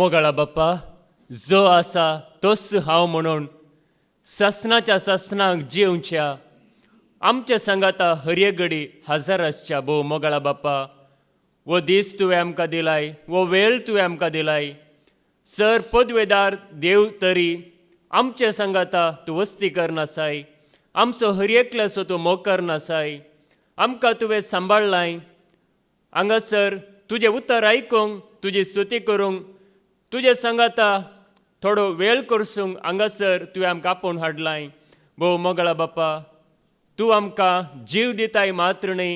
मोगळा बाप्पा, जो आसा तोच हांव म्हणून ससनाच्या ससनाक जिवच्या आमच्या सांगाता हर एक घडी हजर आसच्या भोव मोगळा बाप्पा. वो दीस तुवें आमकां दिलाय, वो वेळ तुवें आमकां दिलाय. सर पदवेदार देव तरी आमच्या सांगाता तूं वस्ती करनासाय, आमचो हर एकल्याचो तूं मोग करनासाय. आमकां तुवें सांबाळलाय. हांगासर तुजें उतर आयकूंक, तुजी स्तुती करूंक, तुजे सांगाता थोडो वेळ करसूंक हांगासर तुवें आमकां आपोवन हाडलाय. भोव मोगळा बाप्पा, तूं आमकां जीव दिताय मात्र न्ही,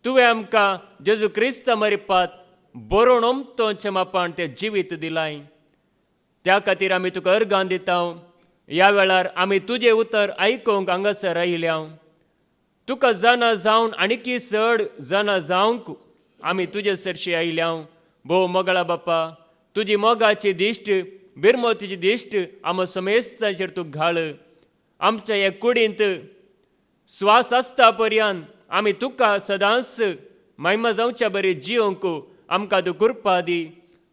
तुवें आमकां जेजू क्रिस्त मरिपात बरोवन उमतोच्या मापान तें जिवीत दिलाय. त्या खातीर आमी तुका अर्गां दिता. ह्या वेळार आमी तुजें उतर आयकूंक हांगासर आयल्या. तुका जाणा जावन आनीकी चड जाणा जावंक आमी तुजे सरशी आयल्या. भोव मोगळा बाप्पा, तुजी मोगाची दिश्ट, बिरमोतीची दिश्ट आमच्या समेस्ताचेर तूं घाल. आमच्या ह्या कुडींत स्वास आसता पर्यंत आमी तुका सदांच महिमा जावच्या बरी जियोंक आमकां तूं कृपा दी.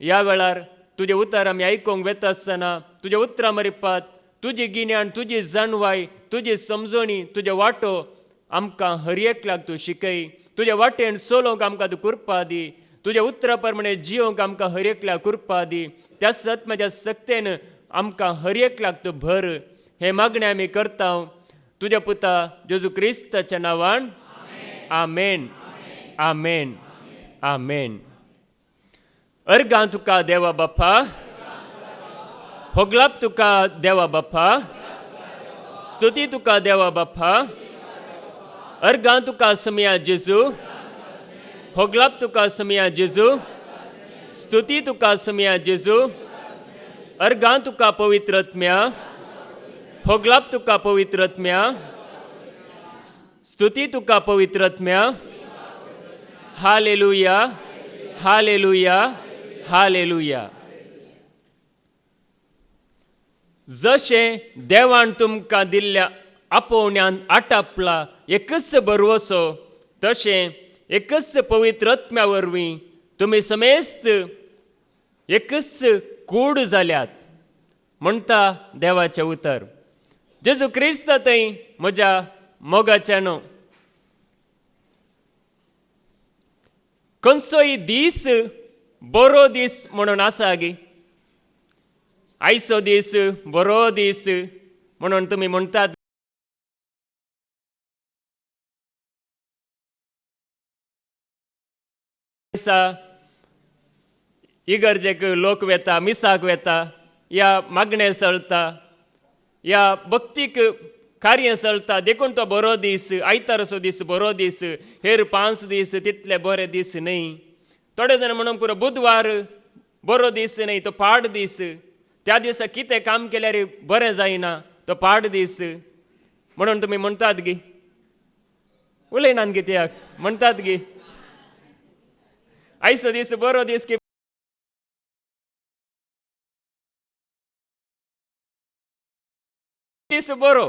ह्या वेळार तुजें उतर आमी आयकूंक वेता आसतना तुज्या उतरां मरिपात तुजी गिन्यान, तुजी जाणवाय, तुजी समजणी, तुजे वाटो आमकां हर एकल्याक तूं शिकय. तुज्या वाटेन चलोवंक आमकां तूं कृपा दी. तुज्या उतरा प्रमाणे जियोंक आमकां हर एकल्याक कृपा दी. त्या सत्म्याच्या सक्तेन आमकां हर एकल्याक तूं भर. हे मागणें आमी करता तुज्या पुता जेजू क्रिस्ताच्या नांवान. आमेन, आमेन, आमेन. अर्गां तुका देवा बाप्पा, होगलाप तुका देवा बाप्पा, स्तुती तुका देवा बाप्पा. अर्गां तुका समिया जेजू, होगलाप तुका समिया जेजू, स्तुती तुका समिया जेजू. अर्गां तुका पवित्र आत्म्या, होगलाप तुका पवित्र आत्म्या, स्तुती तुका पवित्र आत्म्या. Hallelujah, hallelujah, hallelujah. जशें देवान तुमकां दिल्ल्या आपोवण्यांत आटापला एकच बरवसो, तशें एकच पवित्र आत्म्या वरवीं तुमी समेस्त एकच कूड जाल्यात म्हणटा देवाचें उतर. जेजू क्रिस्त थंय म्हज्या मोगाच्यानो खंयचोय दीस बरो दीस म्हणून आसा गे. आयचो दीस बरो दीस म्हणून तुमी म्हणटात. इगर्जेक लोक वेता, मिसाक वेता, या मागणें चलता, या भक्तीक कार्य चलता, देखून तो बरो दीस, आयतारचो दीस बरो दीस, हेर 5 दीस तितले बरे दीस न्ही. थोडे जाण म्हणून पुरो बुधवार बरो दीस न्ही, तो पाड दीस. त्या दिसा कितें काम केल्यार बरें जायना, तो पाड दीस म्हणून तुमी म्हणटात गी. उलयनात कित्याक म्हणटात गी. आयचो दीस बरो दीस की दीस बरो.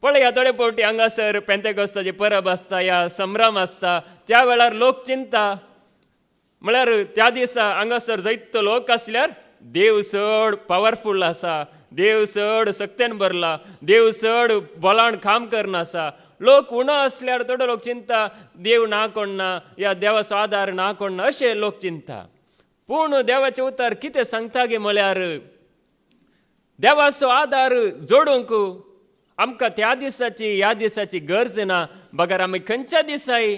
पळया थोडे फावटी हांगासर पेंतेकोस्ताची परब आसता, या संभ्रम आसता, त्या वेळार लोक चिंता म्हळ्यार त्या दिसा हांगासर जायतो लोक आसल्यार देव चड पावरफूल आसा, देव चड सक्तेन भरला, देव चड बोलान काम करना आसा. लोक उणो आसल्यार थोडे लोक चिंता देव ना कोण ना, या देवाचो आदार ना कोण ना, अशें लोक चिंता. पूण देवाचें उतर कितें सांगता गे म्हळ्यार देवाचो आदार जोडूंक आमकां त्या दिसाची ह्या दिसाची गरज ना. बगर आमी खंयच्या दिसाय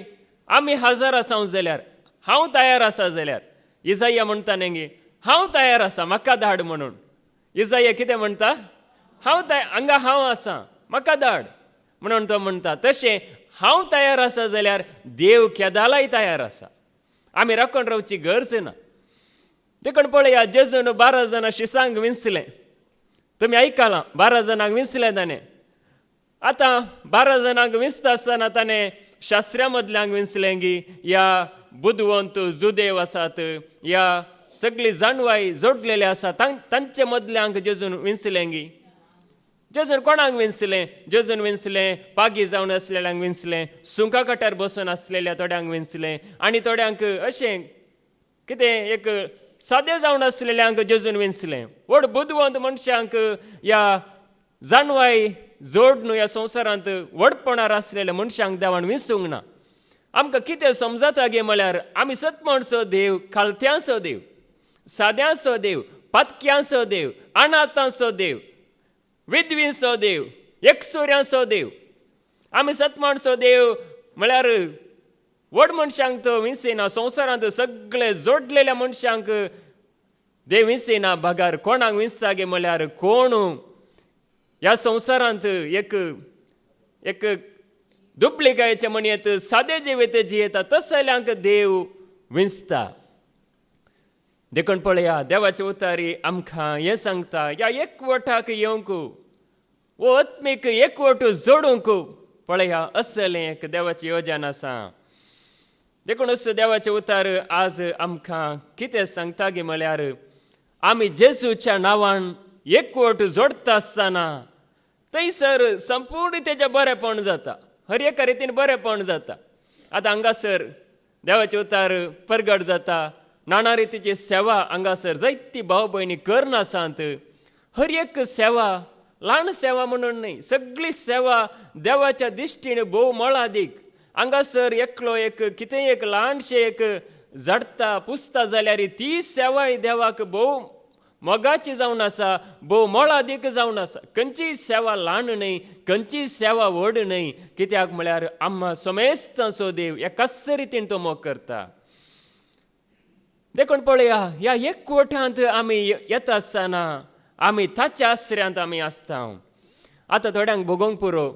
आमी हजर आसा जाल्यार, हांव तयार आसा जाल्यार, इजाया म्हणटा न्ही हांव तयार आसा म्हाका धाड म्हणून. इजाया कितें म्हणटा? हांगा हांव आसा म्हाका धाड म्हणून तो म्हणटा. तशें हांव तयार आसा जाल्यार देव केदालाय तयार आसा. आमी राखून रावची गरज ना. देखून पळया, जेजून 12 जाणां शिसांक विंचलें. तुमी आयकलां 12 जाणांक विंचलें ताणें. आतां 12 जाणांक विंचता आसतना ताणें शास्त्र्या मदल्यांक विंचलें गी, या बुधवंत जुदेव आसात, या सगळी जाणवाय जोडलेले आसा तांचे मदल्यांक जेजून विंचलें गी. जेजून कोणाक विंचलें? जेजून विंचलें पागी जावन आसलेल्यांक विंचलें, सुंका काट्यार बसून आसलेल्या थोड्यांक विंचलें, आनी थोड्यांक अशें कितें एक सादे जावन आसलेल्यांक जेजून विंचलें. व्हड बुदवंत मनशांक ह्या जाणवाय जोड न्हू ह्या संवसारांत व्हडपणार आसलेल्या मनशांक देवान विंचूंक ना. आमकां कितें समजता गे म्हळ्यार आमी सतमणचो देव, खालत्यांचो देव, साद्यांचो देव, पातक्यांचो देव, अनाथांचो देव, विधवींचो देव, एकसुऱ्यांचो देव. आमी सतमणचो देव म्हळ्यार व्हड मनशांक तो विंचना. संवसारांत सगळे जोडलेल्या मनशांक देव विंचना. भागार कोणाक विंचता गे म्हळ्यार कोण ह्या संवसारांत एक दुप्लिकेटचे म्हणयेत सादे जिवेत जियेता तसल्यांक देव विंचता. देखून पळया देवाचे उतारी आमकां हें सांगता ह्या एकवटाक येवंक वो आत्मीक एकवट जोडूंक पळया असलें एक देवाची येवजण आसा. देखूनच देवाचे उतार आज आमकां कितें सांगता गे म्हळ्यार आमी जेजूच्या नांवान एकवट जोडता आसतना थंयसर संपूर्ण तेजें बरेंपण जाता, हर एका रितीन बरेंपण जाता. आतां हांगासर देवाचे उतार परगट जाता. नाना रितीची सेवा हांगासर जायती भाव भयणी करना आसात. हर एक सेवा ल्हान सेवा म्हणून न्ही, सगळी सेवा देवाच्या दिश्टीन भोव मोलादीक. हांगासर एकलो एक कितें एक ल्हानशें एक झडता पुसता जाल्यार ती सेवाय देवाक भोव मोगाची जावन आसा, भोव मोलादीक जावन आसा. खंयचीय सेवा ल्हान न्हय, खंयचीय सेवा व्हड न्हय. कित्याक म्हळ्यार आम्हा सोमेस्तांचो देव एकाच रितीन तो मोग करता. देखून पळया ह्या एकवटांत आमी येता आसतना आमी ताच्या आश्रयांत आमी आसता. आतां थोड्यांक भोगोंक पुरो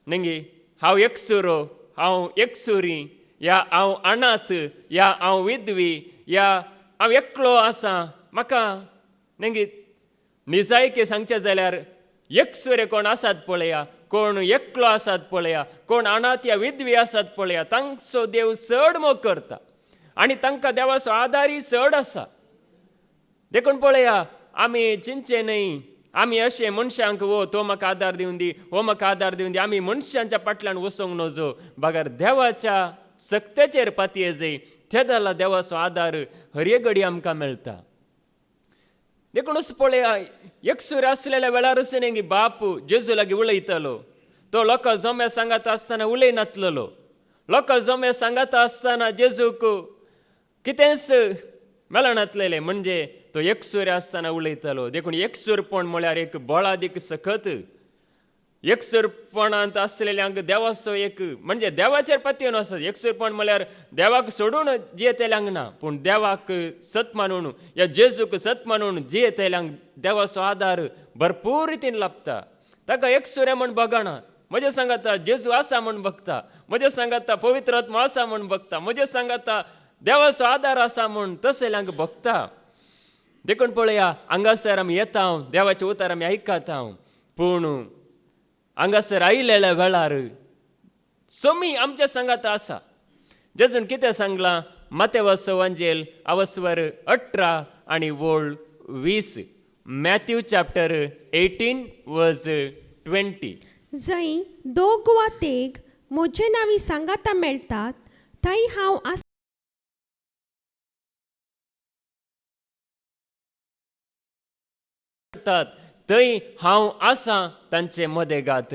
न्ही, हांव एकसुरो, हांव एकसुरी, या हांव अनाथ, या हांव विधवी, या हांव एकलो आसा. म्हाका न्ही निजायके सांगचें जाल्यार एकसुरे कोण आसात पळया, कोण एकलो आसात पळया, कोण अनाथ या विधवी आसात पळया, तांचो देव चड मोग करता आनी तांकां देवाचो आदारय चड आसा. देखून पळया आमी चिंतचे न्हय आमी अशें मनशांक वो तो म्हाका आदार दिवन दी, हो म्हाका आदार दिवन दी, आमी मनशांच्या फाटल्यान वचोंक नजो. भागर देवाच्या सक्तेचेर पातये जय, त्या जाला देवाचो आदार हर एक घडी आमकां मेळटा. देखूनच पळया एकसुर आसलेल्या वेळारच न्ही बाप जेजू लागीं उलयतालो. तो लोकां जम्या सांगता आसतना उलयनासलो. लोकां जम्या सांगता आसतना जेजूक कितेंच मेळनासलेलें, म्हणजे तो एकसुर आसतना उलयतालो. देखून एकसुरपण म्हळ्यार एक बोळादीक सखत. एकसुरपणांत आसलेल्यांक देवाचो एक म्हणजे देवाचेर पातयेवन आसत. एकसुरपण म्हळ्यार देवाक सोडून जियेतेल्यांक ना, पूण देवाक सत मानून या जेजूक सत मानून जियेतेल्यांक देवाचो आदार भरपूर रितीन लाभता. ताका एकसुरे म्हण बगना, म्हजे सांगता जेजू आसा म्हण बगता, म्हजे सांगता पवित्र आत्मा आसा म्हण बगता, म्हजे सांगता देवाचो आदार आसा म्हण तसल्यांक बगता. देखून पळया हांगासर आमी येता, देवाचे उतार आमी आयकता, पूण हांगासर आयिल्ल्या वेळार सोमी आमच्या सांगात आसा. जेजून कितें सांगलां मातेवाचो एवांजेल आवस्वर 18 आनी वोळ 20. मॅथ्यू चॅप्टर 18 वर्स 20. जंय दोग वा तेग म्हजे नांवी सांगाता मेळटात थंय हांव थंय हांव आसा तांचे मदेगात.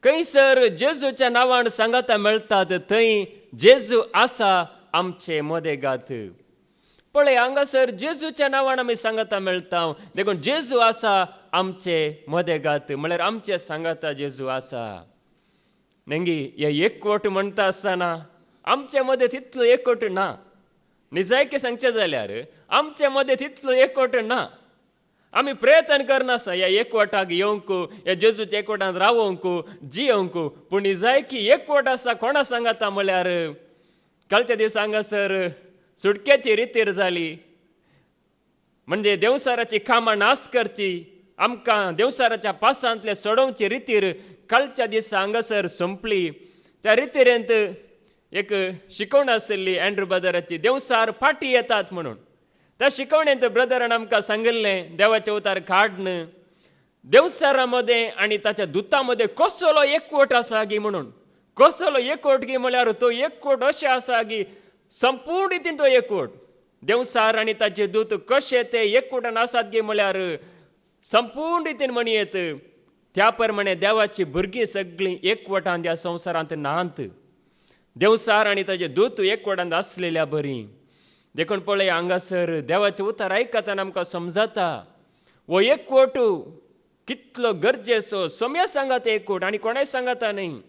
खंयसर जेजूच्या नांवान सांगाता मेळटात थंय जेजू आसा आमचे मदेगात. पळय हांगासर जेजूच्या नांवान आमी सांगाता मेळटा. देखून जेजू आसा आमचे मदेगात म्हळ्यार आमचे सांगाता जेजू आसा. नेंगी हे एकवट म्हणटा आसतना आमचे मदें तितलो एकवट ना. निजायके सांगचे जाल्यार आमचे मदें तितलो एकवट ना. आमी प्रयत्न करना आसा ह्या एकवटाक येवंक, ह्या जेजूच्या एकवटांत रावंक, जियोंक, पूण निजायकी एकवट आसा कोणा सांगाता म्हळ्यार कालच्या दीस हांगासर सुटकेची रितीर जाली. म्हणजे देवसाराची कामां नास करची, आमकां देवसाराच्या पासांतले सोडोवची रितीर कालच्या दिसा हांगासर संपली. त्या रितीरेंत एक शिकवण आशिल्ली एंड्रू ब्रदराची, देवसार फाटी येतात म्हणून. त्या शिकवणेंत ब्रदरान आमकां सांगिल्लें देवाचे उतार काडन देवसारा मदें आनी ताच्या दुता मदें कसलो एकवट आसा गी म्हणून. कसलो एकवट गी म्हळ्यार तो एकवट अशें आसा की संपूर्ण रितीन तो एकवट. देवसार आणि ताचे दूत कशे ते एकवटान आसात गे म्हळ्यार संपूर्ण रितीन म्हणयेत त्या प्रमाणे देवाची भुरगीं सगळीं एकवटान ह्या संवसारांत नांत. देवसार आणि ताचे दूत एकवटान आसलेल्या बरी. देखून पळय हांगासर देवाचें उतर आयकताना आमकां समजता वो एकवट कितलो गरजेचो. सोम्या सांगात एकवट आनी कोणाय सांगाता न्ही.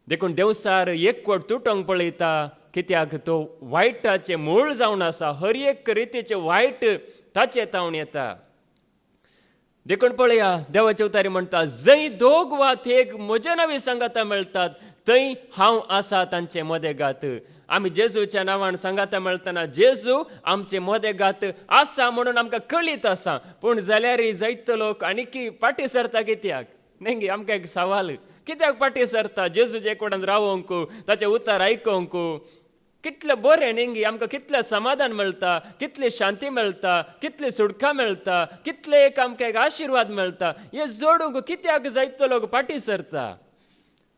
देखून देवसार एकवट तुटोंक पळयता कित्याक तो वायटाचें मूळ जावन आसा. हर एक रितीचें वायट ताचे तावन येता. देखून पळया देवाचे उतारी म्हणटा जंय दोग वा एक म्हजे नवी सांगाता मेळटात थंय हांव आसा तांचे मदेगात. आमी जेजूच्या नांवान सांगाता मेळटना जेजू आमचे मदेगात आसा म्हणून आमकां कळीत आसा. पूण जाल्यारय जायतो लोक आनीक फाटीं सरता कित्याक न्ही. आमकां एक सवाल कित्याक फाटीं सरता जेजूचे एकवटान रावोंक ताचें उतर आयकोंक. कितलें बरें न्ही. आमकां कितलें समाधान मेळटा, कितली शांती मेळटा, कितली सुडका मेळटा, कितले एक आमकां एक आशिर्वाद मेळटा. हे जोडूंक कित्याक जायतो लोक फाटीं सरता.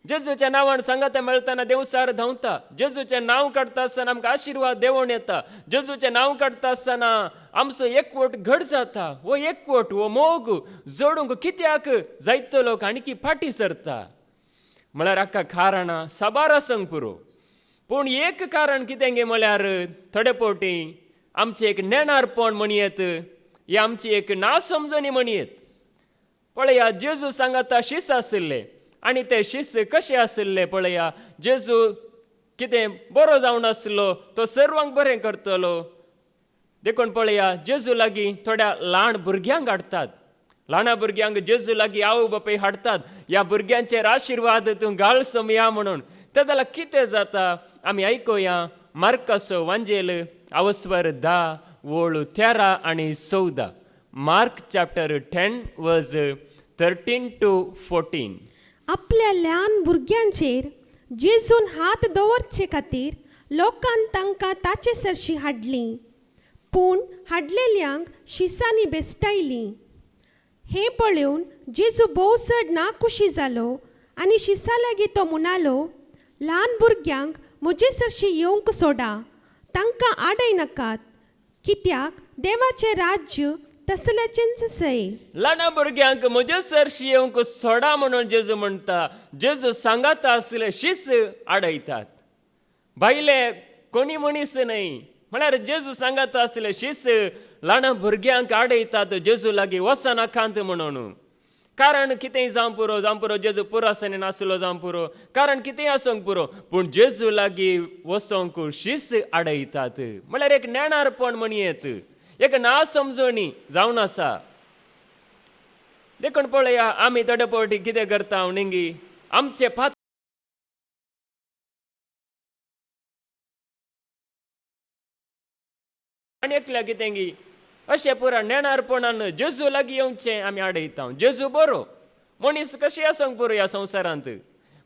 जेजूच्या नांवान सांगाता मेळटना देवसार धांवता. जेजूचें नांव काडटा आसतना आमकां आशिर्वाद देंवोन येता. जेजूचें नांव काडटा आसतना आमचो एकवट घट जाता. वो एकवट वो मोग जोडूंक कित्याक जायतो लोक आनीक फाटीं सरता म्हळ्यार हाका कारणां साबार आसंक पुरो. पूण एक कारण कितें गे म्हळ्यार थोडे फावटी आमचें एक नेणारपण म्हणयेत. ही आमची एक नासमजणी म्हणयेत. पळया जेजू सांगाता शिस आशिल्ले आनी ते शिस कशे आशिल्ले पळया. जेजू कितें बरो जावन आसलो तो सर्वांक बरें करतलो. देखून पळया जेजू लागीं थोड्या ल्हान भुरग्यांक हाडटात. ल्हाना भुरग्यांक जेजू लागीं आवय बापूय हाडटात. ह्या भुरग्यांचेर आशिर्वाद तूं घाल सोमया म्हणून. ते जाल्यार कितें जाता आमी आयकुया. मार्काचो वांजेल आवस्वर 10 वोळ 13 आनी 14. मार्क चॅप्टर 10 वर्स 13 to 14. आपल्या ल्हान भुरग्यांचेर जेजून हात दवरचे खातीर लोकांन तांकां ताचे सरशी हाडलीं. पूण हाडलेल्यांक शिसांनी बेस्टायलीं. हें पळोवन जेजू भोवसड नाखुशी जालो आनी शिसा लागीं तो म्हणालो ल्हान भुरग्यांक म्हजे सरशी येवंक सोडा. तांकां आडय नाकात कित्याक देवाचें राज्य तसल्याचेंच सय. ल्हान भुरग्यांक म्हजे सरशी येवंक सोडा म्हणून जेजू म्हणटा. जेजू सांगाता आसले शिस आडयतात. भायले कोणी मनीस न्हय म्हळ्यार जेजू सांगाता आसले शिस ल्हान भुरग्यांक आडयतात जेजू लागीं वचनाकांत म्हणून. कारण कितेंय जावं पुरो जेजू पुरासने नासलो जावं पुरो. कारण कितेंय आसूंक पुरो पूण जेजू लागीं वचोंक शिस आडयतात. म्हळ्यार एक नेणारपण म्हणयेत. एक नासमजणी जावन आसा. देखून पळया आमी थोडे फावटी कितें करता न्ही आमचे पात आनी एकल्या कितें गी अशें पुरा नेणारपणान जेजू लागीं येवचें आमी आडयता. जेजू बरो मनीस कशें आसूंक पुरो ह्या संवसारांत.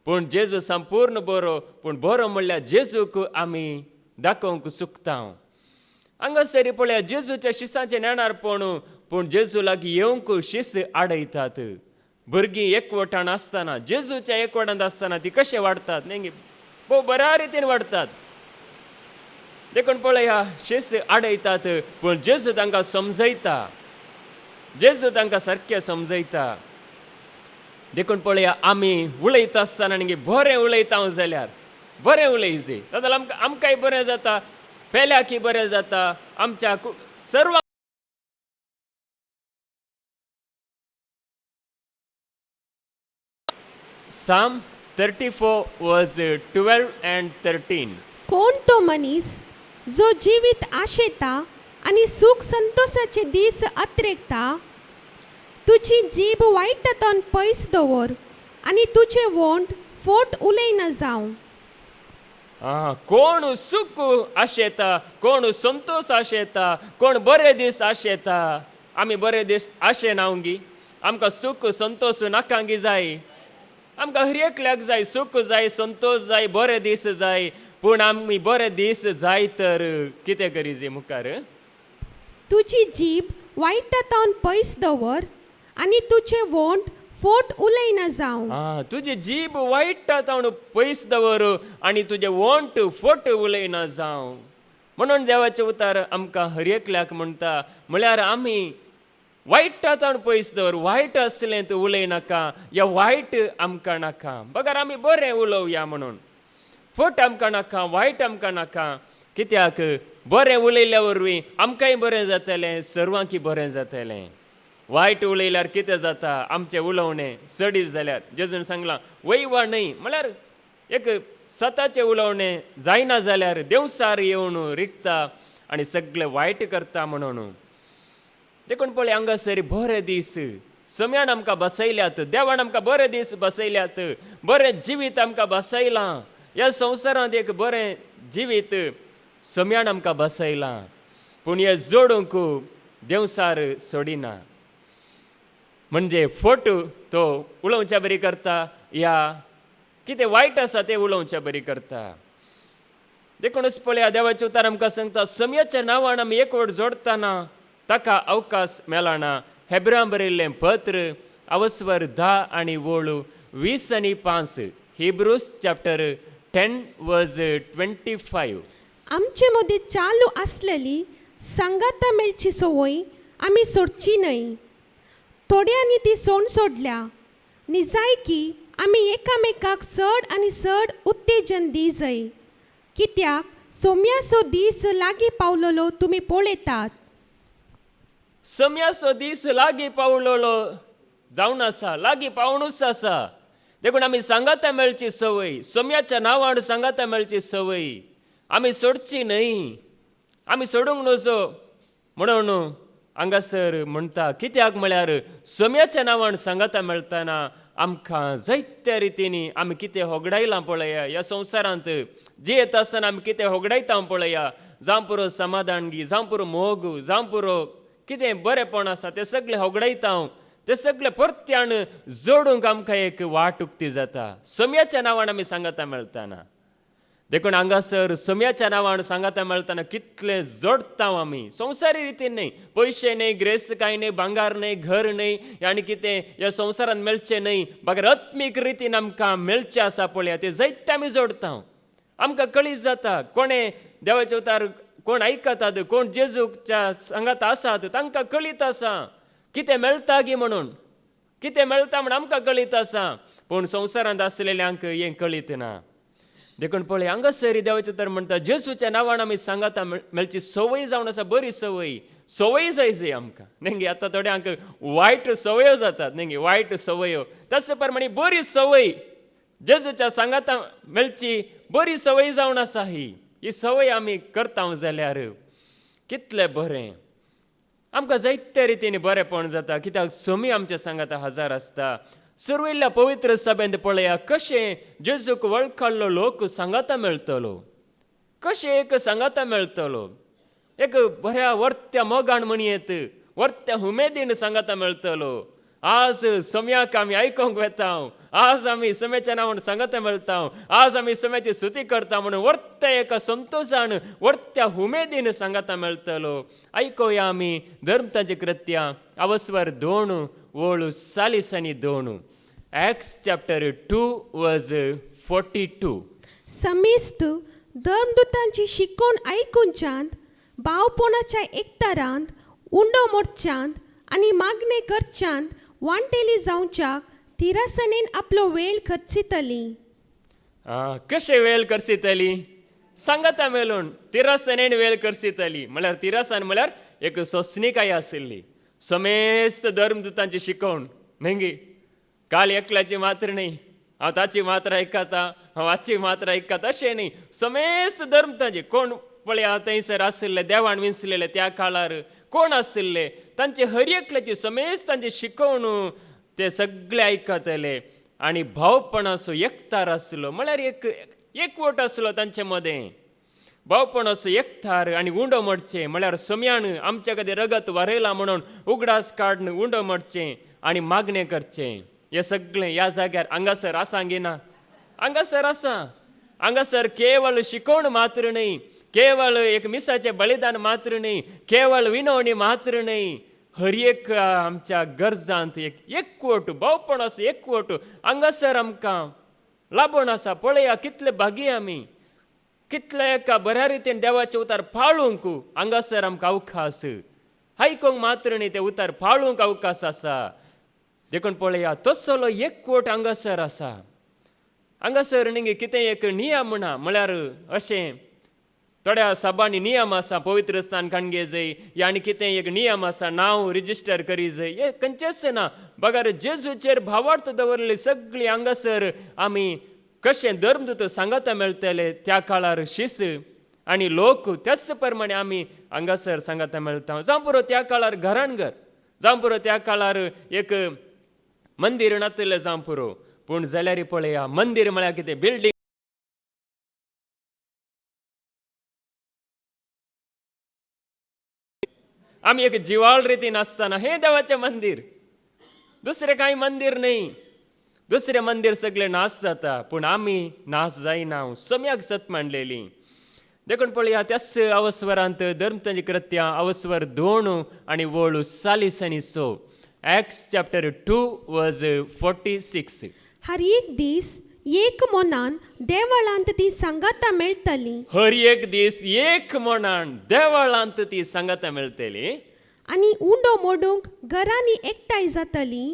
पूण जेजू संपूर्ण बरो. पूण बरो म्हणल्यार जेजूक आमी दाखोवंक चुकता. हांगासरी पळया जेजूच्या शिसाचें नेणारपण पूण जेजू लागीं येवंक शिस आडयतात. भुरगीं एकवटान आसतना जेजूच्या एकवटांत आसतना ती कशें वाडटात न्ही भोव बऱ्या रितीन वाडटात. देखून पळया शिस आडयतात पूण जेजू तांकां समजयता. जेजू तांकां सारकें समजयता. देखून पळया आमी उलयता आसतना न्ही बरें उलयता जाल्यार बरें उलयचें जाल्यार आमकांय बरें जाता. पेल्याकय बरें जाता. आमच्या सर्व Psalm 34 वर्स 12 and 13. कोण तो मनीस जो जिवीत आशेता आनी सूख संतोषाचे दीस अत्रेकता. तुजी जीब वायटांतल्यान पयस दवर आनी तुजें वोंट फोट उलयना जावं. कोण सुख आशेता कोण संतोष आशेता कोण बरे दीस आशेता. आमी बरे दीस आशेनावंगी आमकां सुख संतोष नाकांगी जाय. आमकां हर एकल्याक जाय सूख जाय संतोष जाय बरे दीस जाय. पूण आमी बरे दीस जाय तर कितें करीजे मुखार. तुजी जीब वायटांतल्यान पयस दवर आनी तुजें वोंट फोट उलयना जावं. तुजी जीब वायटांतल्यान पयस दवर आनी तुजें वोंट फोट उलयना जावं. म्हणून देवाचे उतार आमकां हर एकल्याक म्हणटा, म्हळ्यार आमी वायटांतल्यान पयस दवर, वायट आसलें तें उलयनाका, या वायट आमकां नाका, बगर आमी बरें उलोवया म्हणून. फट आमकां नाका, वायट आमकां नाका, कित्याक बरें उलयल्या वरवीं आमकांय बरें जातलें, सर्वांकी बरें जातलें. वायट उलयल्यार कितें जाता, आमचें उलोवणें सडीत जाल्यार जेजून सांगलां वैवा न्हय, म्हळ्यार एक सताचें उलोवणें जायना जाल्यार देवसार येवन रिगता आनी सगळें वायट करता म्हणून. देखून पळय हांगासर बरे दीस सम्यान आमकां बसयल्यात, देवान आमकां बरे दीस बसयल्यात, बरें जिवीत आमकां बसयलां. ह्या संवसारांत एक बरें जिवीत सम्यान आमकां बसयलां, पूण हें जोडूंक देवसार सोडिना. म्हणजे फट तो उलोवच्या बरी करता, या कितें वायट आसा तें उलोवच्या बरी करता. देखूनच पळया देवाचें उतार आमकां सांगता, सम्याच्या नांवान आमी एकवट जोडटाना ताका अवकाश मेळना. हेब्रां बरयल्लें पत्र अवस्वर 10 आनी वोळू 20 आनी 5. Hebrews chapter 10:25. आमचे मदीं चालू आसलेली सांगाता मेळची संवय आमी सोडची न्हय. थोड्यांनी ती सोडल्या. निजाय की आमी एकामेकाक चड आनी चड उत्तेजन दी जाय, कित्याक सोम्याचो दीस लागीं पावलोलो तुमी पळयतात. सम्याचो दीस लागीं पावलोलो जावन आसा, लागीं पावणूच आसा. देखून आमी सांगाता मेळची संवय, सम्याच्या नांवान सांगाता मेळची संवय आमी सोडची न्हय, आमी सोडूंक नजो म्हणून हांगासर म्हणटा. कित्याक म्हळ्यार सम्याच्या नांवान सांगाता मेळटना आमकां जायत्या रितींनी आमी कितें होगडायलां पळया. ह्या संवसारांत जियेत आसतना आमी कितें होगडायता पळया, जावं पुरो समाधानगी, जावं पुरो मोग, जावं पुरो कितें बरेंपण आसा तें सगळें होगडायता. तें सगळें परत्यान जोडूंक आमकां एक वाट उक्ती जाता सम्याच्या नांवान आमी सांगाता मेळटना. देखून हांगासर सम्याच्या नांवान सांगाता मेळटना कितलें जोडटा आमी. संवसारी रितीन न्हय, पयशे न्हय, ग्रेस कांय न्हय, भांगार न्हय, घर न्हय, आनी कितें ह्या संवसारांत मेळचें न्हय, बगर आत्मीक रितीन आमकां मेळचें आसा पळया तें जायतें आमी जोडटा. आमकां कळीत जाता कोणें देवाचे उतार कोण आयकतात, कोण जेजूच्या सांगात आसात, तांकां कळीत आसा कितें मेळटा गी म्हणून, कितें मेळटा म्हणून आमकां कळीत आसा. पूण संवसारांत आसलेल्यांक हें कळीत ना. देखून पळय हांगासर देवाचें उतार म्हणटा, जेजूच्या नांवान आमी सांगाता मेळची संवय जावन आसा, बरी संवय. संवय जाय आमकां न्ही. आतां थोड्यांक वायट संवयो जातात न्ही, वायट संवयो. तशे प्रमाणे बरी संवय जेजूच्या सांगाता मेळची बरी संवय जावन आसा. ही संवय आमी करता जाल्यार कितलें बरें. आमकां जायत्या रितीन बरेंपण जाता, कित्याक सोमी आमच्या सांगाता हजार आसता. सुरविल्ल्या पवित्र सभेंत पळया कशें जेजूक वळखलो लोक सांगाता मेळटलो, कशें एक सांगाता मेळटलो. एक बऱ्या वर्त्या मोगान म्हणयेत, वर्त्या उमेदीन सांगाता मेळटलो. आज सम्याक आमी आयकोंक वेता, आज आमी सम्याच्या नांवान सांगाता मेळटा, आज आमी सम्याची स्तुती करता म्हणून वर्त्या एका संतोशान, वर्त्या उमेदीन सांगाता मेळटलो. आयकोया आमी धर्मताची कृत्यां अवस्वर 2 वोळू 40 आनी 2. Acts chapter 2:42. समिस्त धर्मदूतांची शिकोण आयकुनच्यांत, भावपणाच्या एकतारांत, उंडो मोडच्यांत आनी मागणे करच्यांत वांटेली जावच्याक तिरासनेन आपलो वेळ खर्चितली. कशें वेळ खर्चितली? सांगाता मेळून तिरासनेन वेळ खर्चितली. म्हळ्यार तिरासन म्हळ्यार एक सोंसणीकाय आशिल्ली. समेस्त धर्मदूतांची शिकोवण न्ही. काल एकल्याची मात्र न्ही, हांव ताची मात्र आयकता, हांव हाची मात्र आयकता अशें न्ही. समेस्त धर्मतांची कोण पळया थंयसर आशिल्ले देवान विंचलेले त्या काळार कोण आशिल्ले तांचे हर एकल्याची समेस्त तांची शिकोवण ते सगळे आयकतले. आनी भावपणाचो एकतार आसलो, म्हळ्यार एकवट आसलो तांचे मदें. भावपणाचो एकतार आनी उंडो मोडचें, म्हळ्यार सम्यान आमच्या खातीर रगत वारयलां म्हणून उगडास काडून उंडो मोडचें आनी मागणें करचें. हें सगळें ह्या जाग्यार हांगासर आसा गिना? हांगासर आसा. हांगासर केवळ शिकोवण मात्र न्ही, केवळ एक मिसाचें बलिदान मात्र न्ही, केवळ विनवणी मात्र न्ही, हर एक आमच्या गरजांत एक एकवट, भावपणाचो एकवट हांगासर आमकां लाबून आसा. पळया कितले भागी आमी. कितल्या एका बऱ्या रितीन देवाचे उतार फाळूंक हांगासर आमकां अवकाश, आयकोंक मात्र न्ही ते उतार फाळूंक अवकाश आसा. देखून पळया तसलो एकवट हांगासर आसा. हांगासर न्ही कितें एक नियम म्हळ्यार अशें थोड्या सभांनी नियम आसा, पवित्र स्थान खाणगे जाय या आनी कितें एक नियम आसा, नांव रिजिस्टर करी जाय, हे खंयचेच ना. बगार जेजूचेर भावार्थ दवरले सगळीं हांगासर आमी कशें धर्मदूत सांगाता मेळटले त्या काळार शिस आनी लोक त्याच प्रमाणे आमी हांगासर सांगाता मेळटा. जावं पुरो त्या काळार घरान घर, जावं पुरो त्या काळार एक मंदीर नातलें जावं पुरो, पूण जाल्यार पळया मंदीर म्हळ्यार कितें बिल्डींग आमी एक जिवाळ रितीन आसतना हें देवाचें मंदीर, दुसरें कांय मंदीर न्ही. दुसरें मंदीर सगळें नाश जाता, पूण आमी नाश जायना, सम्याक सत मांडलेलीं. देखून पळया त्याच अवस्वरांत धर्मतंजी कृत्यां अवस्वर 2 आनी वळू 40 आनी 6 Acts chapter 2 verse 46. हर एक दीस एक मोनान देवळांत ती सांगाता मेळटली हर एक दीस एक म्हणान देवळांत ती सांगाता मेळटली आनी उंडो मोडूंक घरांनी एकठांय जातली.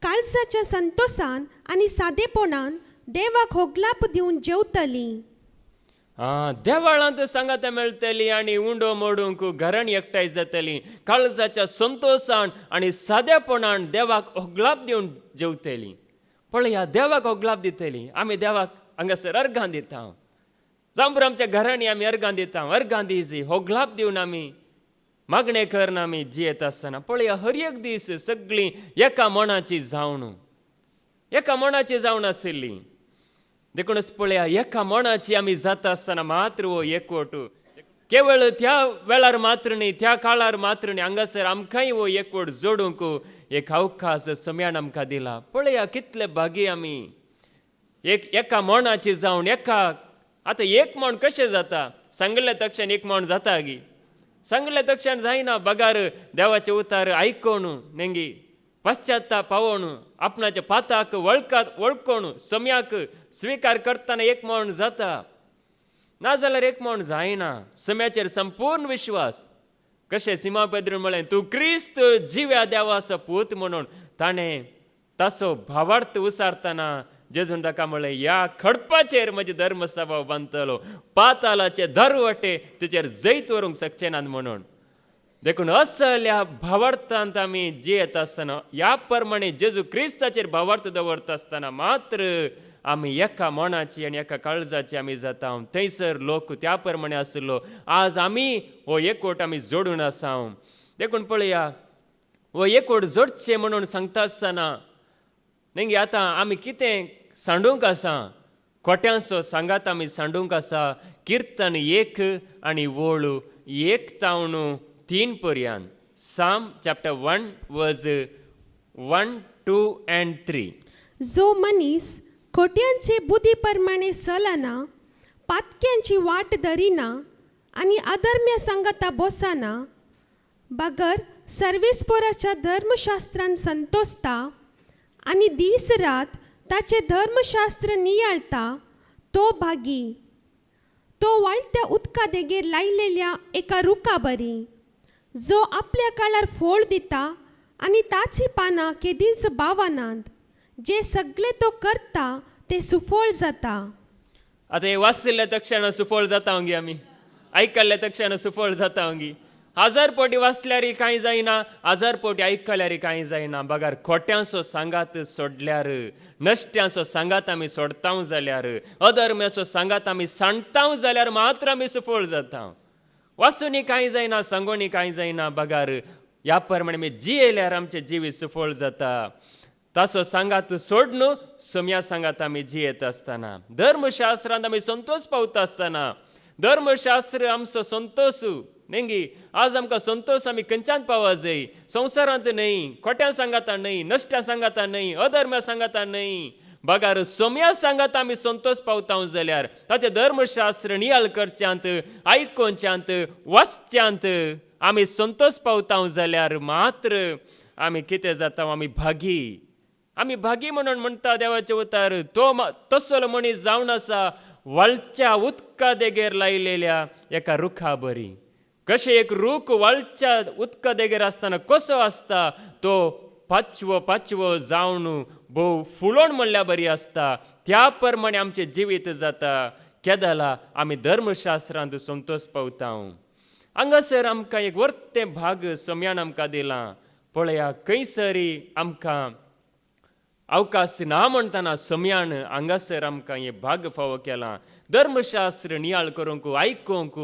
काळजाच्या संतोषान आनी सादेपणान देवाक होगलाप दिवन जेवतली. देवळांत सांगाता मेळटली आनी उंडो मोडूंक घरान एकठांय जातली. काळजाच्या संतोषान आनी सादेपणान देवाक होगलाप दिवन जेवतली. पळया देवाक होगलाप दितली. आमी देवाक हांगासर अर्घां दिता, जावं पुरो आमच्या घरांनी आमी अर्घां दिता. अर्घां दिवची होगलाप दिवन आमी मागणें करून आमी जियेत आसतना पळया हर एक दीस सगळीं एका मनाची जावन आशिल्लीं. देखूनच पळया एका मनाची आमी जाता आसतना मात्र हो एकवट केवळ त्या वेळार मात्र न्ही, त्या काळार मात्र न्ही, हांगासर आमकांय हो एकवट जोडूंक एक अवकाश सम्यान आमकां दिला. पळया कितले भागी आमी एका मनाची जावन आतां एक म्हण कशें जाता, सांगले तक्षण एक म्हण जाता गी, सांगले तक्षण जायना. बगार देवाचे उतार आयकोन नेंगी पश्चाताप पावोन आपणाच्या पाताक वळखोन सम्याक स्विकार करतना एक म्हण जाता, नाजाल्यार एक म्हण जायना. सम्याचेर संपूर्ण विश्वास, कशें सिमा पेद्रून म्हळें तूं क्रिस्त जिव्या देवाचो पूत म्हणून ताणें ताचो भावार्थ उसारतना जेजून ताका म्हळें ह्या खडपाचेर म्हजे धर्मसभा बांदतलो, पातालाचे दरवटे तेचेर जैत व्हरूंक शकचे नात म्हणून. देखून असल्या भावार्थांत आमी जियेत आसतना ह्या प्रमाणे जेजू क्रिस्ताचेर भावार्थ दवरता आसतना मात्र आमी एका मनाची आनी एका काळजाची आमी जाता. थंयसर लोक त्या प्रमाणे आसलो. आज आमी हो एकवट आमी जोडून आसा. देखून पळया हो एकवट जोडचे म्हणून सांगता आसतना न्ही आतां आमी कितें सांडूंक आसा, खोट्यांचो सांगात आमी सांडूंक आसा. किर्तन 1 आनी वळू 1-3 पर्यंत. Psalm chapter 1 verse 1, 2 and 3. जो मनीस खोट्यांचे बुद्धी प्रमाणे चलना, पातक्यांची वाट धरिना आनी अधर्म्य संगता बसना, बगर सर्वेस्पराच्या धर्मशास्त्रान संतोषता आनी दीस रात ताचे धर्मशास्त्र नियाळता, तो भागी. तो वाळत्या उदका देगेर लायलेल्या एका रुखा बरी, जो आपल्या काळार फोळ दिता आनी ताची पानां केदींच बावनात. जे सगळे तो करता ते सुफळ जाता. आतां हे वाचले तक्षण सुफळ जाता गी, आमी आयकल्ले तक्षण सुफळ जाता गी. 1000 पावटी वाचल्यार कांय जायना, 1000 पावटी आयकल्यार कांय जायना. बगार खोट्यांचो सांगात सोडल्यार, नश्ट्यांचो सांगात आमी सोडता जाल्यार, अधर्म्याचो सांगात आमी सांडटा जाल्यार मात्र आमी सुफळ जाता. वाचूनी कांय जायना, सांगोनी कांय जायना. बगार ह्या प्रमाणे आमी जियेल्यार आमचे जिवी सुफळ जाता. ताचो सांगात सोडून सम्या सांगात आमी जियेत आसतना, धर्मशास्त्रांत आमी संतोष पावता आसतना, धर्मशास्त्र आमचो संतोष नेंगी. आज आमकां संतोष आमी खंयच्यान पावो जाय, संवसारांत न्हय, खोट्या सांगाता न्हय, नश्ट्या सांगाता न्हय, अधर्म्या सांगाता न्हय. बगार सम्या सांगात आमी संतोष पावता जाल्यार ताचें धर्मशास्त्र नियाळ करच्यांत, आयकोवच्यांत, वाचच्यांत आमी संतोष पावता जाल्यार मात्र आमी कितें जाता, आमी भागी. आमी भागी म्हणून म्हणटा देवाचे उतार. तो तसलो मनीस जावन आसा वळच्या उदका देगेर लायलेल्या एका रुखा बरी. कशें एक रूख वळच्या उदका देगेर आसतना कसो आसता, तो पाचवो जावन भोव फुलोण म्हणल्या बरी आसता, त्या प्रमाणे आमचें जिवीत जाता. केदाला आमी धर्मशास्त्रांत संतोश पावता. हांगासर आमकां एक वर्तें भाग सोम्यान आमकां दिलां. पळया, खंयसरी आमकां अवकाश ना म्हणटना सोम्यान हांगासर आमकां हे भाग फावो केला. धर्मशास्त्र नियाळ करूंक, आयकूंक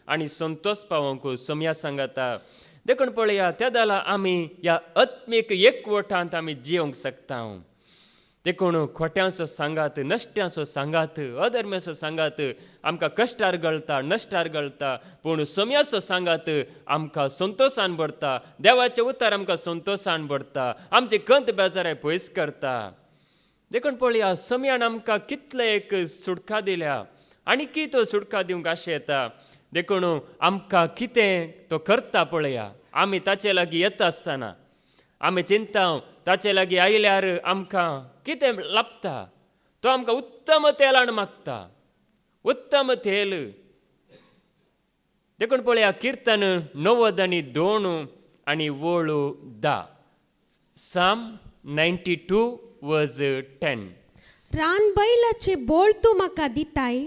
आनी संतोश पावोंक सोम्या सांगता. देखून पळया, त्या दाला आमी ह्या आत्मीक एकवटांत आमी जियोंक शकता. देखून खोट्यांचो सांगात, नश्ट्यांचो सांगात, अधर्म्याचो सांगात आमकां कश्टार घालता, नश्टार घालता. पूण सोम्याचो सांगात आमकां संतोशान भरता. देवाचें उतर आमकां संतोशान भरता. आमची खंत बेजाराय पयस करता. देखून पळया, सोम्यान आमकां कितले एक सुटका दिल्या आनी की तो सुटका दिवंक आशे येता. देखून आमकां कितें तो करता पळया. आमी ताचे लागीं येता आसतना आमी चिंता ताचे लागीं आयल्यार आमकां कितें लाभता. तो आमकां उत्तम तेलान मागता, उत्तम तेल. देखून पळया, कीर्तन 92 आनी वोळू 10. साम 92:10. रान बैलाचे बोळ तूं म्हाका दिताय,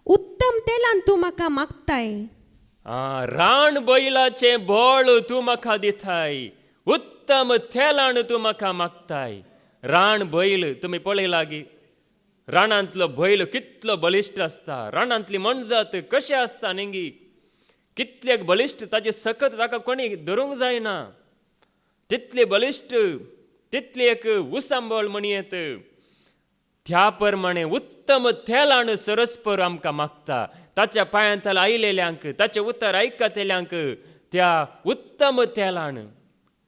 उत्तम तेलान तूं म्हाका मागताय. रान बैलाचे बोळ तूं म्हाका दिताय, उत्तम तेलान तूं म्हाका मागताय. रान बैल तुमी पळयला की रानांतलो बैल कितलो बलिश्ट आसता. रानांतली मनजत कशें आसता न्ही, कितलेक बलिश्ट. ताचे सकत ताका कोणी धरूंक जायना. तितली बलिश्ट, तितली एक उसांबळ म्हणयेत. त्या प्रमाणे उत्तम तेलान सरस्पर आमकां मागता. ताच्या पांयांतल आयलेल्यांक, ताचें उतर आयकतल्यांक त्या उत्तम तेलान,